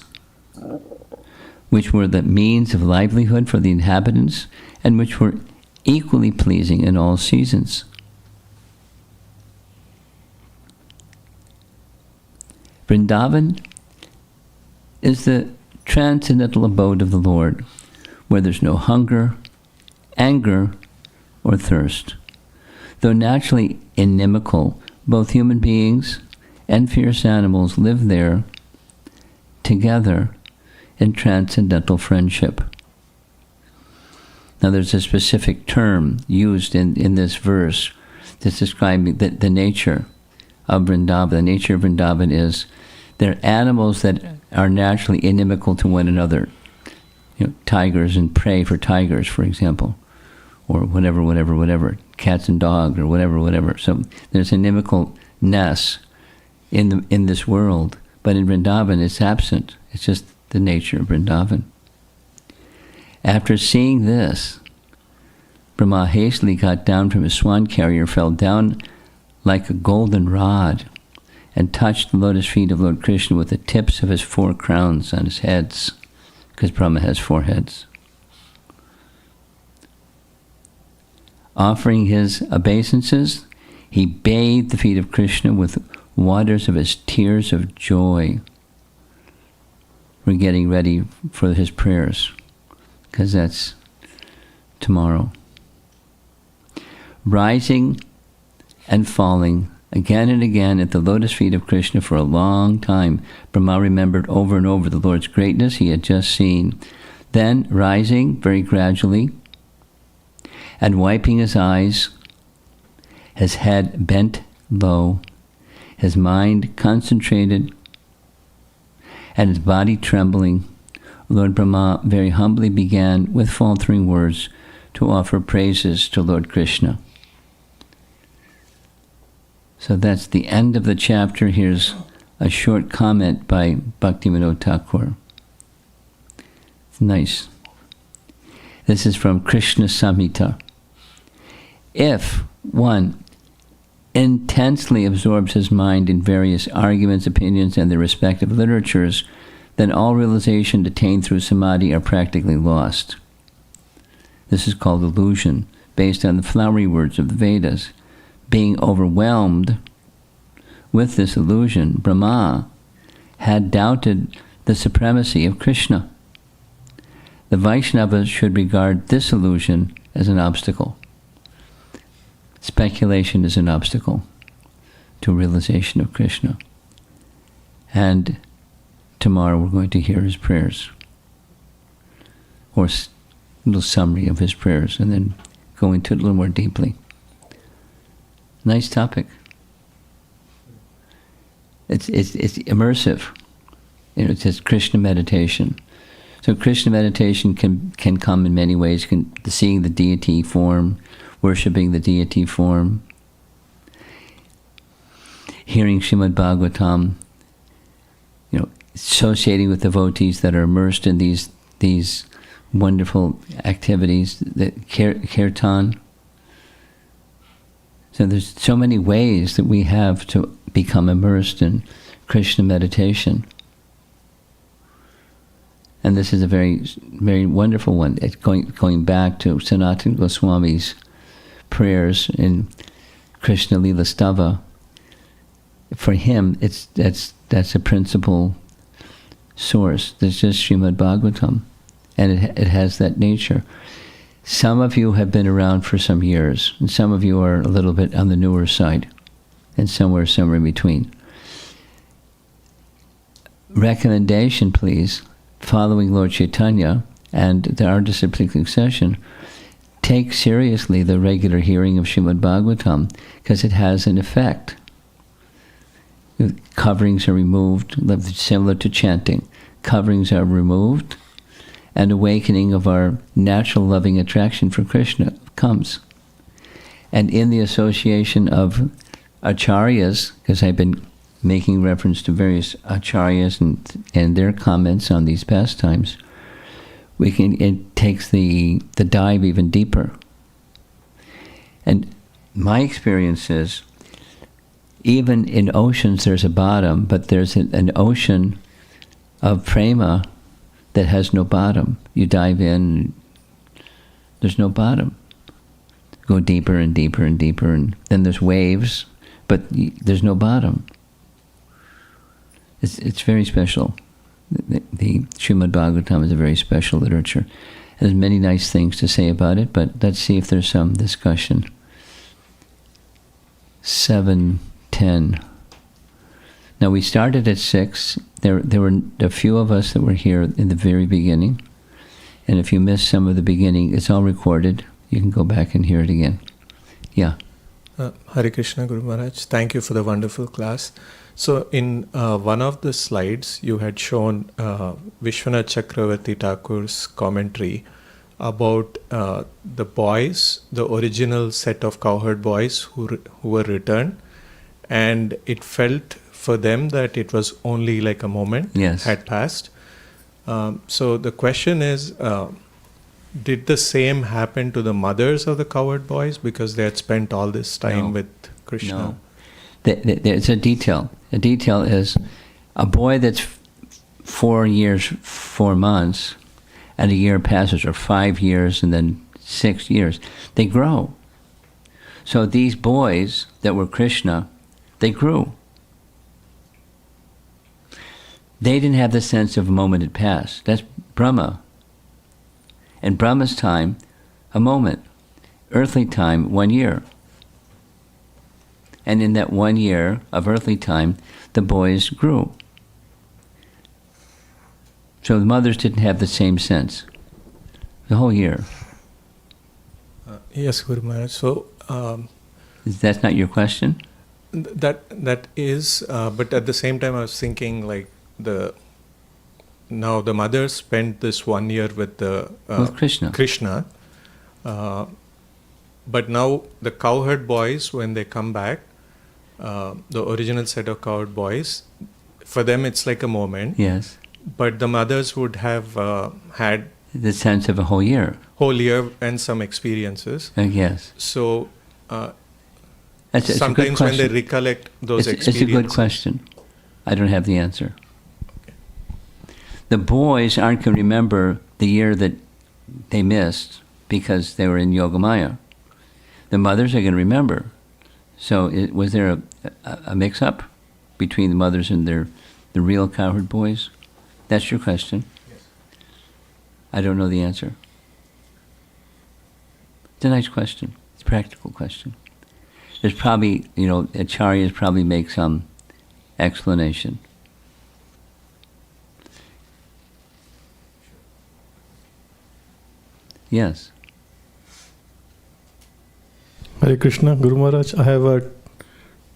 A: which were the means of livelihood for the inhabitants, and which were equally pleasing in all seasons. Vrindavan is the transcendental abode of the Lord, where there's no hunger, anger, or thirst. Though naturally inimical, both human beings and fierce animals live there together in transcendental friendship. Now there's a specific term used in this verse to describe the nature of Vrindavan. The nature of Vrindavan is they're animals that are naturally inimical to one another. You know, tigers and prey for tigers, for example, or whatever, cats and dogs, or whatever. So there's inimicalness in this world, but in Vrindavan it's absent. It's just the nature of Vrindavan. After seeing this, Brahma hastily got down from his swan carrier, fell down like a golden rod, and touched the lotus feet of Lord Krishna with the tips of his 4 crowns on his heads, because Brahma has 4 heads. Offering his obeisances, he bathed the feet of Krishna with waters of his tears of joy. We're getting ready for his prayers, because that's tomorrow. Rising and falling again and again at the lotus feet of Krishna for a long time, Brahma remembered over and over the Lord's greatness he had just seen. Then, rising very gradually and wiping his eyes, his head bent low, his mind concentrated, and his body trembling, Lord Brahma very humbly began with faltering words to offer praises to Lord Krishna. So that's the end of the chapter. Here's a short comment by Bhaktivinoda Thakur. It's nice. This is from Krishna Samhita. If one intensely absorbs his mind in various arguments, opinions, and their respective literatures, then all realization attained through samadhi are practically lost. This is called illusion, based on the flowery words of the Vedas. Being overwhelmed with this illusion, Brahma had doubted the supremacy of Krishna. The Vaishnavas should regard this illusion as an obstacle. Speculation is an obstacle to realization of Krishna. And tomorrow we're going to hear his prayers, or a little summary of his prayers, and then go into it a little more deeply. Nice topic. It's immersive. It says Krishna meditation. So Krishna meditation can come in many ways. Seeing the deity form, worshipping the deity form, hearing Srimad Bhagavatam, associating with devotees that are immersed in these wonderful activities, the kirtan. So there's so many ways that we have to become immersed in Krishna meditation. And this is a very, very wonderful one. It's going back to Sanatana Goswami's prayers in Krishna Lila Stava. For him, that's a principal source. There's just Srimad Bhagavatam, and it has that nature. Some of you have been around for some years, and some of you are a little bit on the newer side, and somewhere in between. Recommendation, please, following Lord Chaitanya and our disciplic succession, take seriously the regular hearing of Srimad Bhagavatam, because it has an effect. Coverings are removed, similar to chanting. Coverings are removed, and awakening of our natural loving attraction for Krishna comes. And in the association of acharyas, because I've been making reference to various acharyas and their comments on these pastimes, it takes the dive even deeper. And my experience is, even in oceans there's a bottom, but there's an ocean of prema that has no bottom. You dive in, there's no bottom. Go deeper and deeper and deeper, and then there's waves, but there's no bottom. It's very special. The Srimad Bhagavatam is a very special literature. There's many nice things to say about it, but let's see if there's some discussion. 7:10. Now we started at 6. There were a few of us that were here in the very beginning, and if you missed some of the beginning, it's all recorded. You can go back and hear it again. Yeah.
B: Hare Krishna, Guru Maharaj. Thank you for the wonderful class. So in one of the slides, you had shown Vishwanath Chakravarti Thakur's commentary about the boys, the original set of cowherd boys who were returned, and it felt for them that it was only like a moment had passed. So the question is, did the same happen to the mothers of the cowherd boys because they had spent all this time with Krishna?
A: No. There's a detail. A detail is a boy that's 4 years, 4 months, and a year passes, or 5 years, and then 6 years. They grow. So these boys that were Krishna, they grew. They didn't have the sense of a moment had passed. That's Brahma. In Brahma's time, a moment. Earthly time, 1 year. And in that 1 year of earthly time, the boys grew. So the mothers didn't have the same sense. The whole year.
B: Yes, Guru Maharaj. So
A: that's not your question?
B: That is, but at the same time, I was thinking like now the mothers spent this 1 year with
A: with Krishna.
B: But now the cowherd boys, when they come back, the original set of cowherd boys, for them it's like a moment.
A: Yes.
B: But the mothers would have had
A: the sense of a whole year.
B: Whole year and some experiences.
A: Yes.
B: So
A: it's
B: sometimes when they recollect those experiences.
A: It's a good question. I don't have the answer. Okay. The boys aren't going to remember the year that they missed because they were in Yogamaya. The mothers are going to remember. So was there a mix-up between the mothers and the real cowherd boys? That's your question?
B: Yes.
A: I don't know the answer. It's a nice question. It's a practical question. There's probably, acharyas probably make some explanation. Yes.
C: Hare Krishna, Guru Maharaj. I have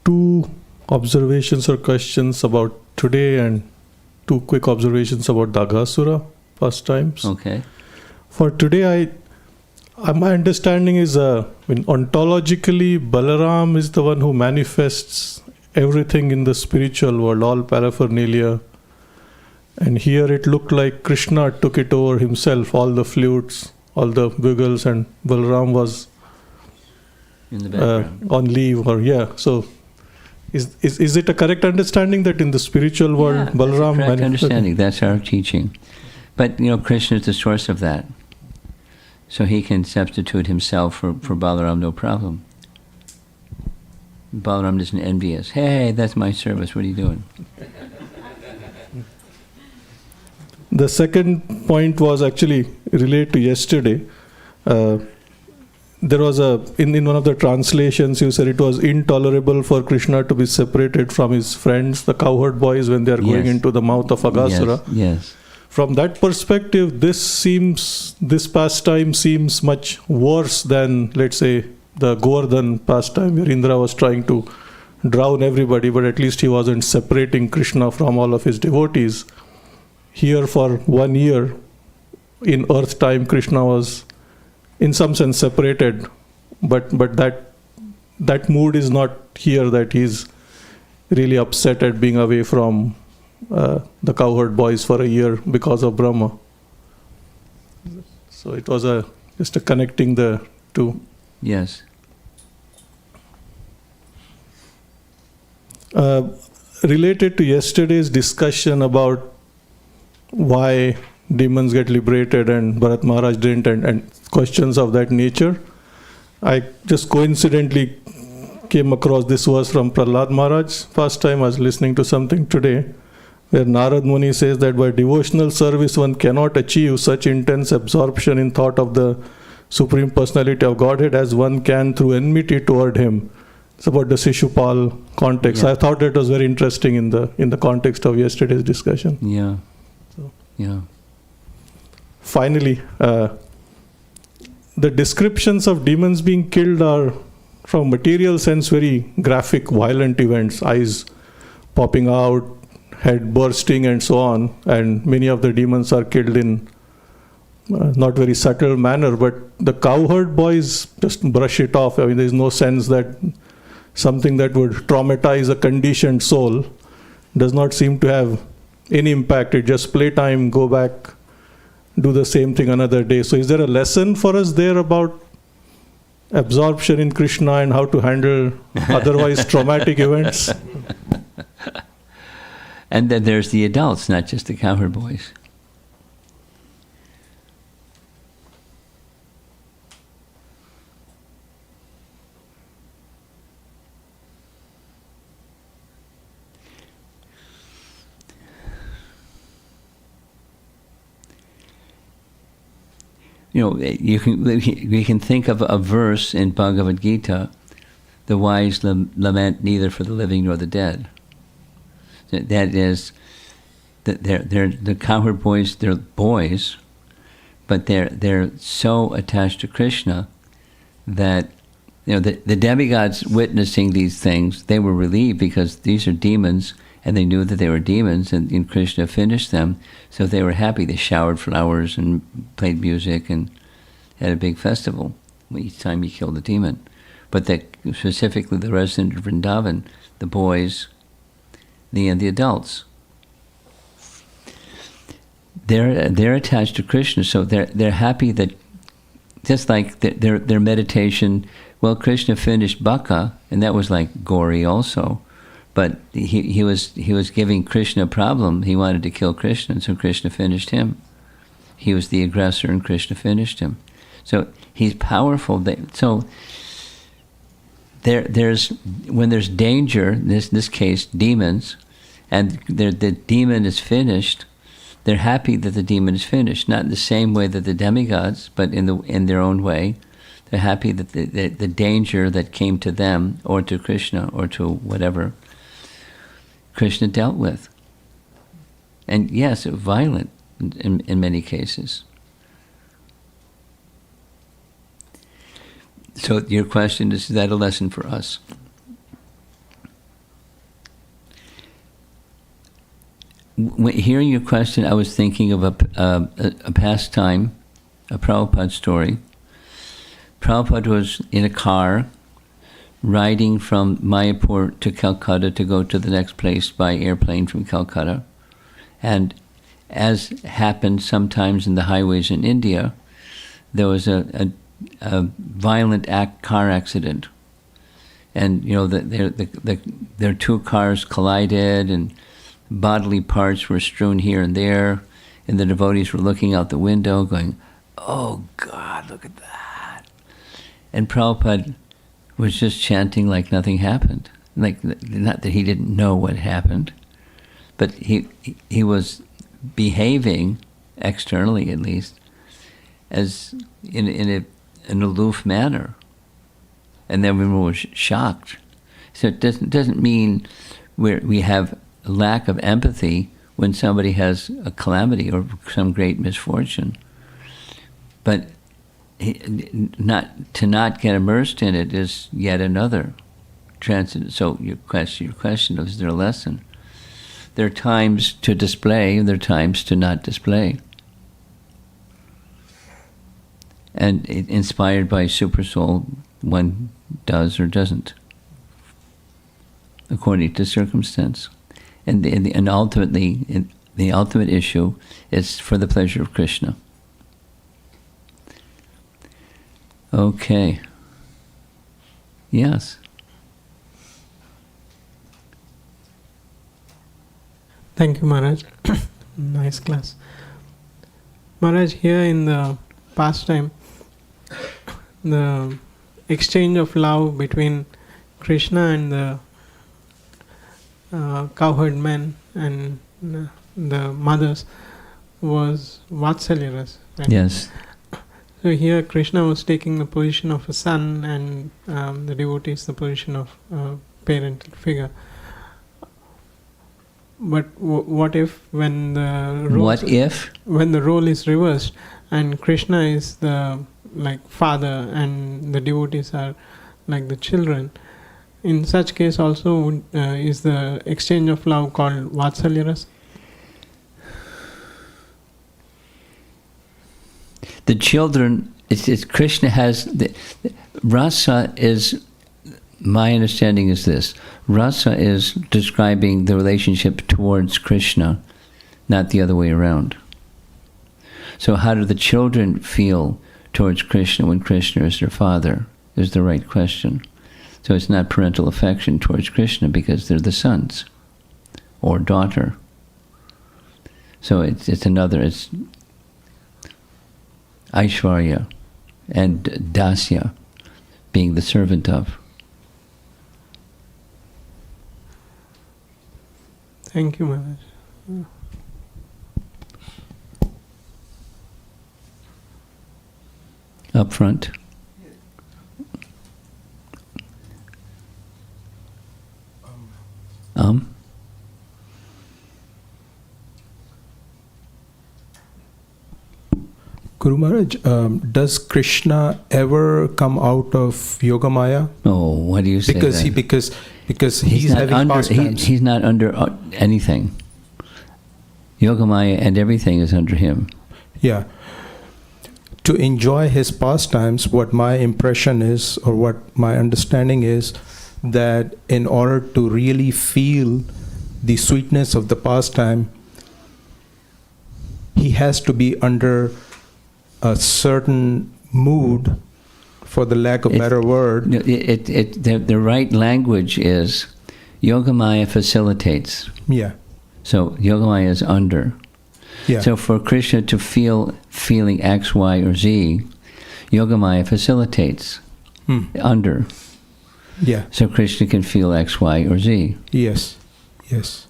C: two observations or questions about today and two quick observations about Daghasura pastimes.
A: Okay.
C: For today, my understanding is ontologically, Balaram is the one who manifests everything in the spiritual world, all paraphernalia. And here it looked like Krishna took it over himself, all the flutes, all the bugles, and Balaram was
A: In the background.
C: on leave, or So is it a correct understanding that in the spiritual world,
A: Yeah,
C: Balaram
A: that's a correct
C: manifested?
A: understanding. That's our teaching. But, Krishna is the source of that. So he can substitute himself for Balaram, no problem. Balaram isn't envious. Hey, that's my service. What are you doing?
C: The second point was actually related to yesterday. There was in one of the translations, you said it was intolerable for Krishna to be separated from his friends, the cowherd boys, when they are going
A: Yes.
C: into the mouth of Aghasura.
A: Yes.
C: From that perspective, this pastime seems much worse than, let's say, the Govardhan pastime, where Indra was trying to drown everybody, but at least he wasn't separating Krishna from all of his devotees. Here, for 1 year, in earth time, Krishna was, in some sense, separated, but that mood is not here, that he's really upset at being away from the cowherd boys for a year because of Brahma. So it was just a connecting the two.
A: Yes.
C: Related to yesterday's discussion about why demons get liberated and Bharat Maharaj didn't, and questions of that nature, I just coincidentally came across this verse from Prahlad Maharaj. First time I was listening to something today, where Narad Muni says that by devotional service one cannot achieve such intense absorption in thought of the Supreme Personality of Godhead as one can through enmity toward him. It's about the Shishupal context.
A: Yeah.
C: I thought it was very interesting in the context of yesterday's discussion.
A: Yeah.
C: So.
A: Yeah.
C: Finally, the descriptions of demons being killed are, from material sense, very graphic, violent events, eyes popping out, head bursting, and so on. And many of the demons are killed in not very subtle manner, but the cowherd boys just brush it off. I mean, there's no sense that something that would traumatize a conditioned soul does not seem to have any impact. It just playtime, go back, do the same thing another day. So is there a lesson for us there about absorption in Krishna and how to handle otherwise traumatic events?
A: And then there's the adults, not just the cowherd boys. We can think of a verse in Bhagavad Gita: "The wise lament neither for the living nor the dead." That is, they're the cowherd boys. They're boys, but they're so attached to Krishna that the demigods witnessing these things, they were relieved because these are demons, and they knew that they were demons, and Krishna finished them, so they were happy. They showered flowers and played music and had a big festival each time he killed a demon. But specifically the resident of Vrindavan, the boys, and the adults, they're attached to Krishna, so they're happy that, just like their meditation. Well, Krishna finished Baka, and that was like gory also. But he was giving Krishna a problem. He wanted to kill Krishna, and so Krishna finished him. He was the aggressor, and Krishna finished him. So he's powerful. So there's when there's danger, in this case demons, and the demon is finished, they're happy that the demon is finished. Not in the same way that the demigods, but in their own way. They're happy that the danger that came to them, or to Krishna, or to whatever, Krishna dealt with. And yes, it was violent in many cases. So your question is that a lesson for us? Hearing your question, I was thinking of a pastime, a Prabhupada story. Prabhupada was in a car riding from Mayapur to Calcutta to go to the next place by airplane from Calcutta. And as happened sometimes in the highways in India, there was a violent car accident. And, you know, their two cars collided and bodily parts were strewn here and there. And the devotees were looking out the window going, "Oh God, look at that." And Prabhupada was just chanting like nothing happened. Like, not that he didn't know what happened, but he was behaving, externally at least, as in an aloof manner. And then everyone was shocked. So it doesn't mean we have a lack of empathy when somebody has a calamity or some great misfortune. But not get immersed in it is yet another transcendent. So your question is there a lesson? There are times to display, and there are times to not display. And inspired by Super Soul, one does or doesn't, according to circumstance. And ultimately, the ultimate issue is for the pleasure of Krishna. Okay. Yes.
D: Thank you, Maharaj. Nice class. Maharaj, here in the pastime, the exchange of love between Krishna and the cowherd men and the mothers was Vatsalya Ras, right?
A: Yes.
D: So here Krishna was taking the position of a son and the devotees the position of a parental figure. But what if when the role is reversed and Krishna is the father and the devotees are like the children? In such case also is the exchange of love called Vatsalya Ras?
A: The children, it's Krishna has rasa is, my understanding is this: rasa is describing the relationship towards Krishna, not the other way around. So how do the children feel towards Krishna when Krishna is their father? Is the right question. So it's not parental affection towards Krishna because they're the sons or daughter. So it's Aishwarya and Dasya, being the servant of.
D: Thank you, Maharaj.
A: Up front.
E: Guru Maharaj, does Krishna ever come out of Yogamaya?
A: Oh, why do you say that?
E: Because he's having
A: under,
E: pastimes.
A: he's not under anything. Yogamaya and everything is under him.
E: Yeah. To enjoy his pastimes, what my impression is, or what my understanding is, that in order to really feel the sweetness of the pastime, he has to be under a certain mood, for the lack of better word.
A: The right language is Yogamaya facilitates.
E: Yeah.
A: So Yogamaya is under.
E: Yeah.
A: So for Krishna to feeling X, Y, or Z, Yogamaya facilitates under.
E: Yeah.
A: So Krishna can feel X, Y, or Z.
E: Yes. Yes.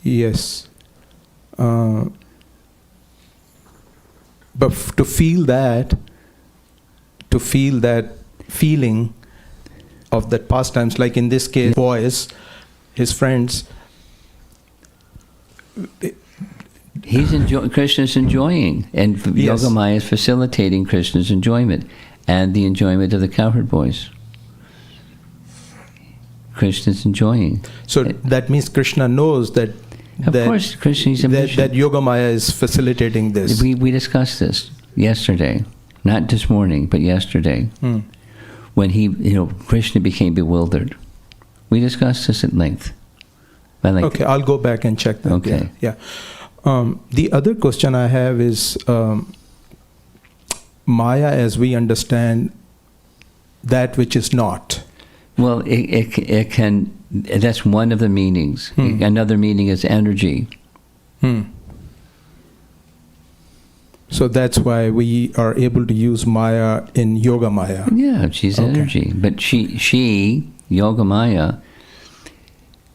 E: Yes. But to feel that feeling of that pastimes, like in this case, boys, his friends.
A: Krishna's enjoying, and
E: Yes.
A: Yogamaya is facilitating Krishna's enjoyment and the enjoyment of the cowherd boys. Krishna's enjoying.
E: So that means Krishna knows that.
A: Of course, Krishna's a
E: that Yogamaya is facilitating this.
A: We discussed this yesterday, not this morning, but yesterday, when Krishna became bewildered. We discussed this at length.
E: Okay, I'll go back and check that.
A: Okay.
E: Yeah. The other question I have is Maya, as we understand, that which is not.
A: Well, it can. That's one of the meanings. Another meaning is energy.
E: So that's why we are able to use Maya in Yoga Maya.
A: Yeah, she's energy. But she Yoga Maya,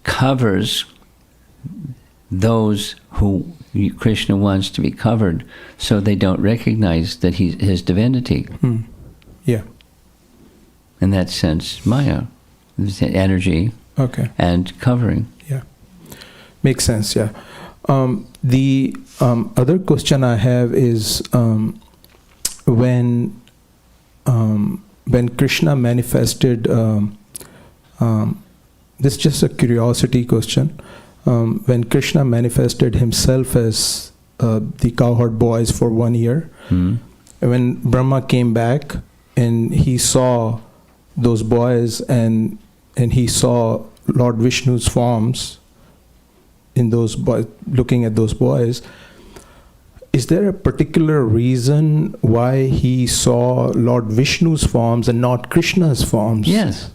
A: covers those who Krishna wants to be covered, so they don't recognize that he's his divinity.
E: Yeah.
A: In that sense, Maya, energy.
E: Okay.
A: And covering.
E: Yeah. Makes sense, yeah. The other question I have is when Krishna manifested, this is just a curiosity question, when Krishna manifested himself as the cowherd boys for 1 year, when Brahma came back and he saw those boys and he saw Lord Vishnu's forms in those boys, looking at those boys, is there a particular reason why he saw Lord Vishnu's forms and not Krishna's forms?
A: Yes.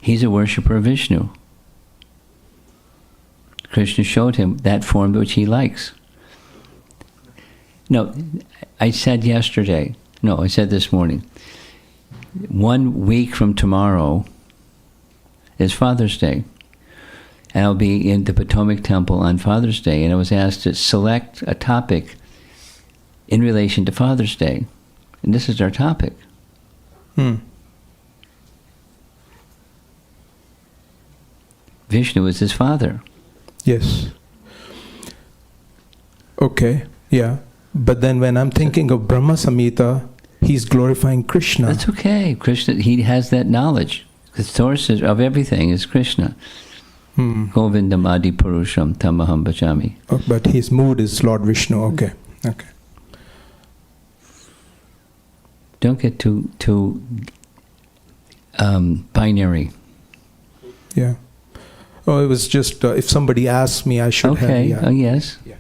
A: He's a worshipper of Vishnu. Krishna showed him that form which he likes. No, I said this morning, 1 week from tomorrow is Father's Day. And I'll be in the Potomac Temple on Father's Day, and I was asked to select a topic in relation to Father's Day. And this is our topic. Vishnu is his father.
E: Yes. Okay, yeah. But then when I'm thinking of Brahma Samhita, he's glorifying Krishna.
A: That's okay. Krishna, he has that knowledge. The source of everything is Krishna. Govindam Adi Purusham Tamaham Bhajami.
E: Oh, but his mood is Lord Vishnu. Okay. Okay.
A: Don't get too binary.
E: Yeah. Oh, it was just if somebody asks me, I should have.
A: Okay.
E: Yeah.
A: Yes.
E: Yeah.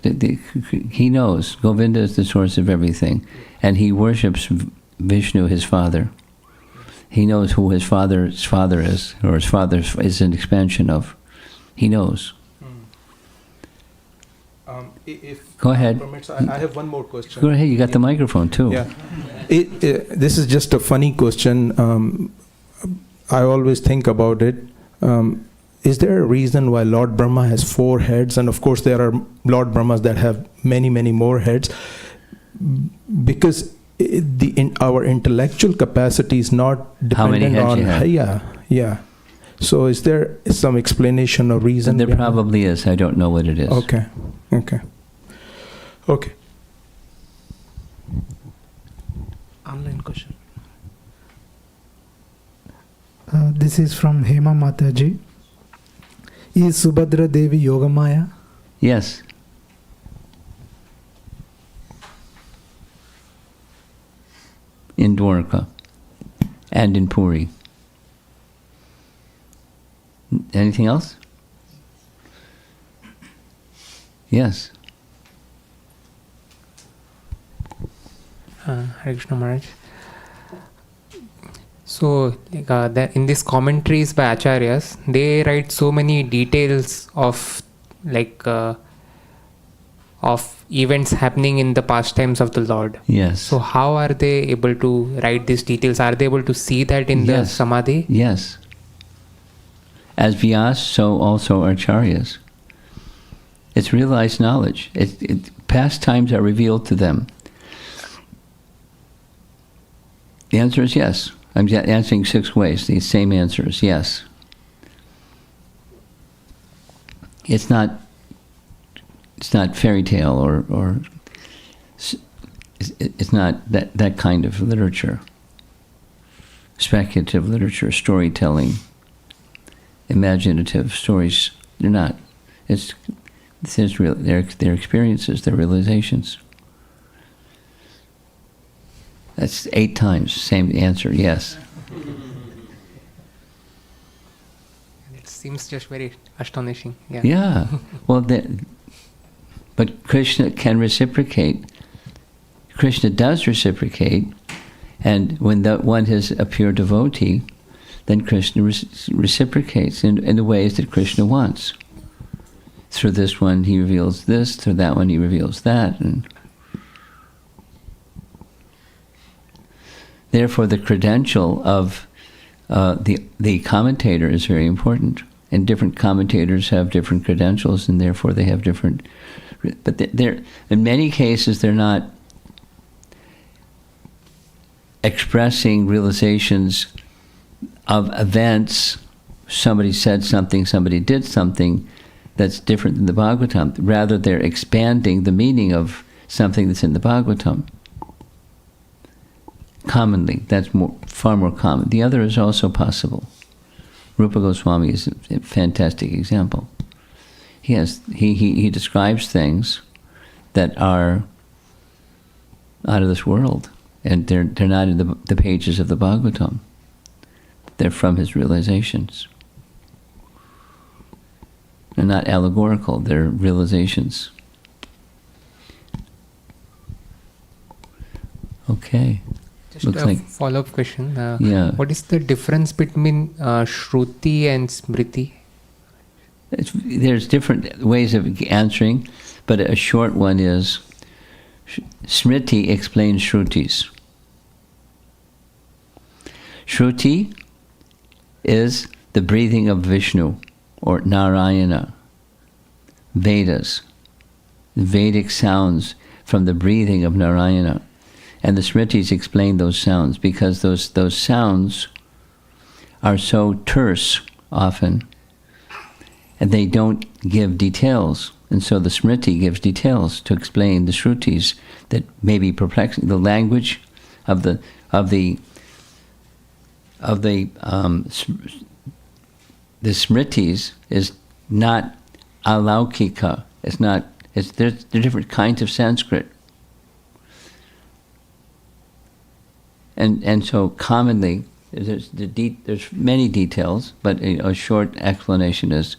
A: He knows Govinda is the source of everything, and he worships Vishnu, his father. He knows who his father's father is, or his father is an expansion of. He knows.
E: If
A: Go ahead.
E: Permits, I have one more question.
A: Go ahead. You got the microphone too.
E: Yeah. This is just a funny question. I always think about it. Is there a reason why Lord Brahma has 4 heads? And of course, there are Lord Brahmas that have many, many more heads. Because our intellectual capacity is not dependent
A: on... How many heads you
E: have? Yeah. So is there some explanation or reason?
A: There probably is. I don't know what it is.
E: Okay.
F: Online question. This is from Hema Mataji. Is Subhadra Devi Yogamaya?
A: Yes. In Dwarka and in Puri. Anything else? Yes.
G: Hare Krishna Maharaj. So, in these commentaries by Acharyas, they write so many details of of events happening in the pastimes of the Lord.
A: Yes.
G: So, how are they able to write these details? Are they able to see that in the Samadhi?
A: Yes. As Vyas, so also Acharyas. It's realized knowledge. Past times are revealed to them. The answer is yes. I'm answering 6 ways. The same answer is yes. It's not fairy tale or it's not that kind of literature. Speculative literature, storytelling, imaginative stories, they're not. It's real. Their experiences, their realizations. That's 8 times, same answer, yes.
G: It seems just very astonishing. Yeah.
A: Yeah. Well, but Krishna can reciprocate. Krishna does reciprocate, and when one is a pure devotee, then Krishna reciprocates in the ways that Krishna wants. Through this one he reveals this, through that one he reveals that, and therefore the credential of the commentator is very important. And different commentators have different credentials, and therefore they have different. But in many cases, they're not expressing realizations of events. Somebody said something, somebody did something that's different than the Bhagavatam. Rather, they're expanding the meaning of something that's in the Bhagavatam. Commonly, that's far more common. The other is also possible. Rupa Goswami is a fantastic example. He describes things that are out of this world, and they're not in the pages of the Bhagavatam. They're from his realizations. They're not allegorical, they're realizations. Okay.
G: Just
A: Looks
G: a
A: like,
G: follow-up question.
A: yeah.
G: What is the difference between Shruti and Smriti?
A: There's different ways of answering, but a short one is Smriti explains Shrutis. Shruti is the breathing of Vishnu or Narayana, Vedas, Vedic sounds from the breathing of Narayana. And the Smritis explain those sounds because those sounds are so terse often, and they don't give details. And so the Smriti gives details to explain the Shrutis that may be perplexing. The language of the Smritis is not alaukika. They're different kinds of Sanskrit. And so commonly, there's many details, but a short explanation is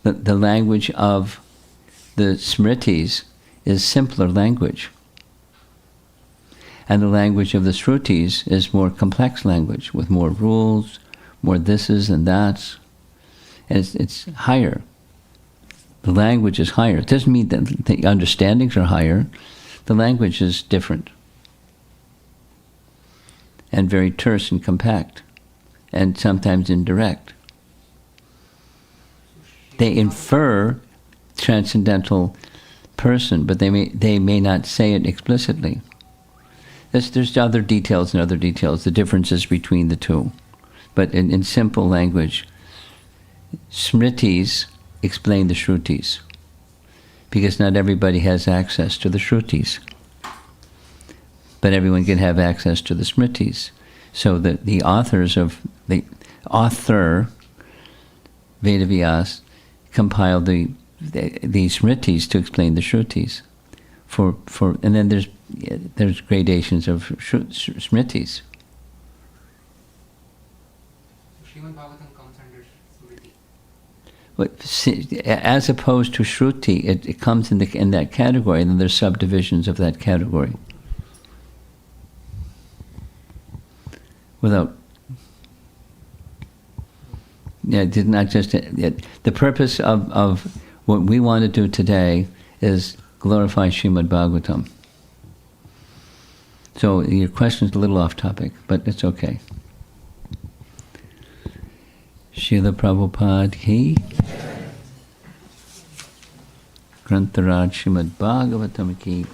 A: that the language of the Smritis is simpler language. And the language of the Shrutis is more complex language, with more rules, more thises and that's. And it's higher. The language is higher. It doesn't mean that the understandings are higher. The language is different. And very terse and compact, and sometimes indirect. They infer transcendental person, but they may not say it explicitly. There's other details, the differences between the two. But in simple language, Smritis explain the Shrutis, because not everybody has access to the Shrutis. But everyone can have access to the Smritis. So the author, Vedavyas, compiled the Smritis to explain the Shrutis. And then there's gradations of Smritis.
G: Srimad Bhagavatam comes under Smriti.
A: As opposed to Shruti, it comes in that category, and then there's subdivisions of that category. Did not just. The purpose of what we want to do today is glorify Srimad Bhagavatam. So your question is a little off topic, but it's okay. Srila Prabhupada ki Grantharaj Srimad Bhagavatam ki.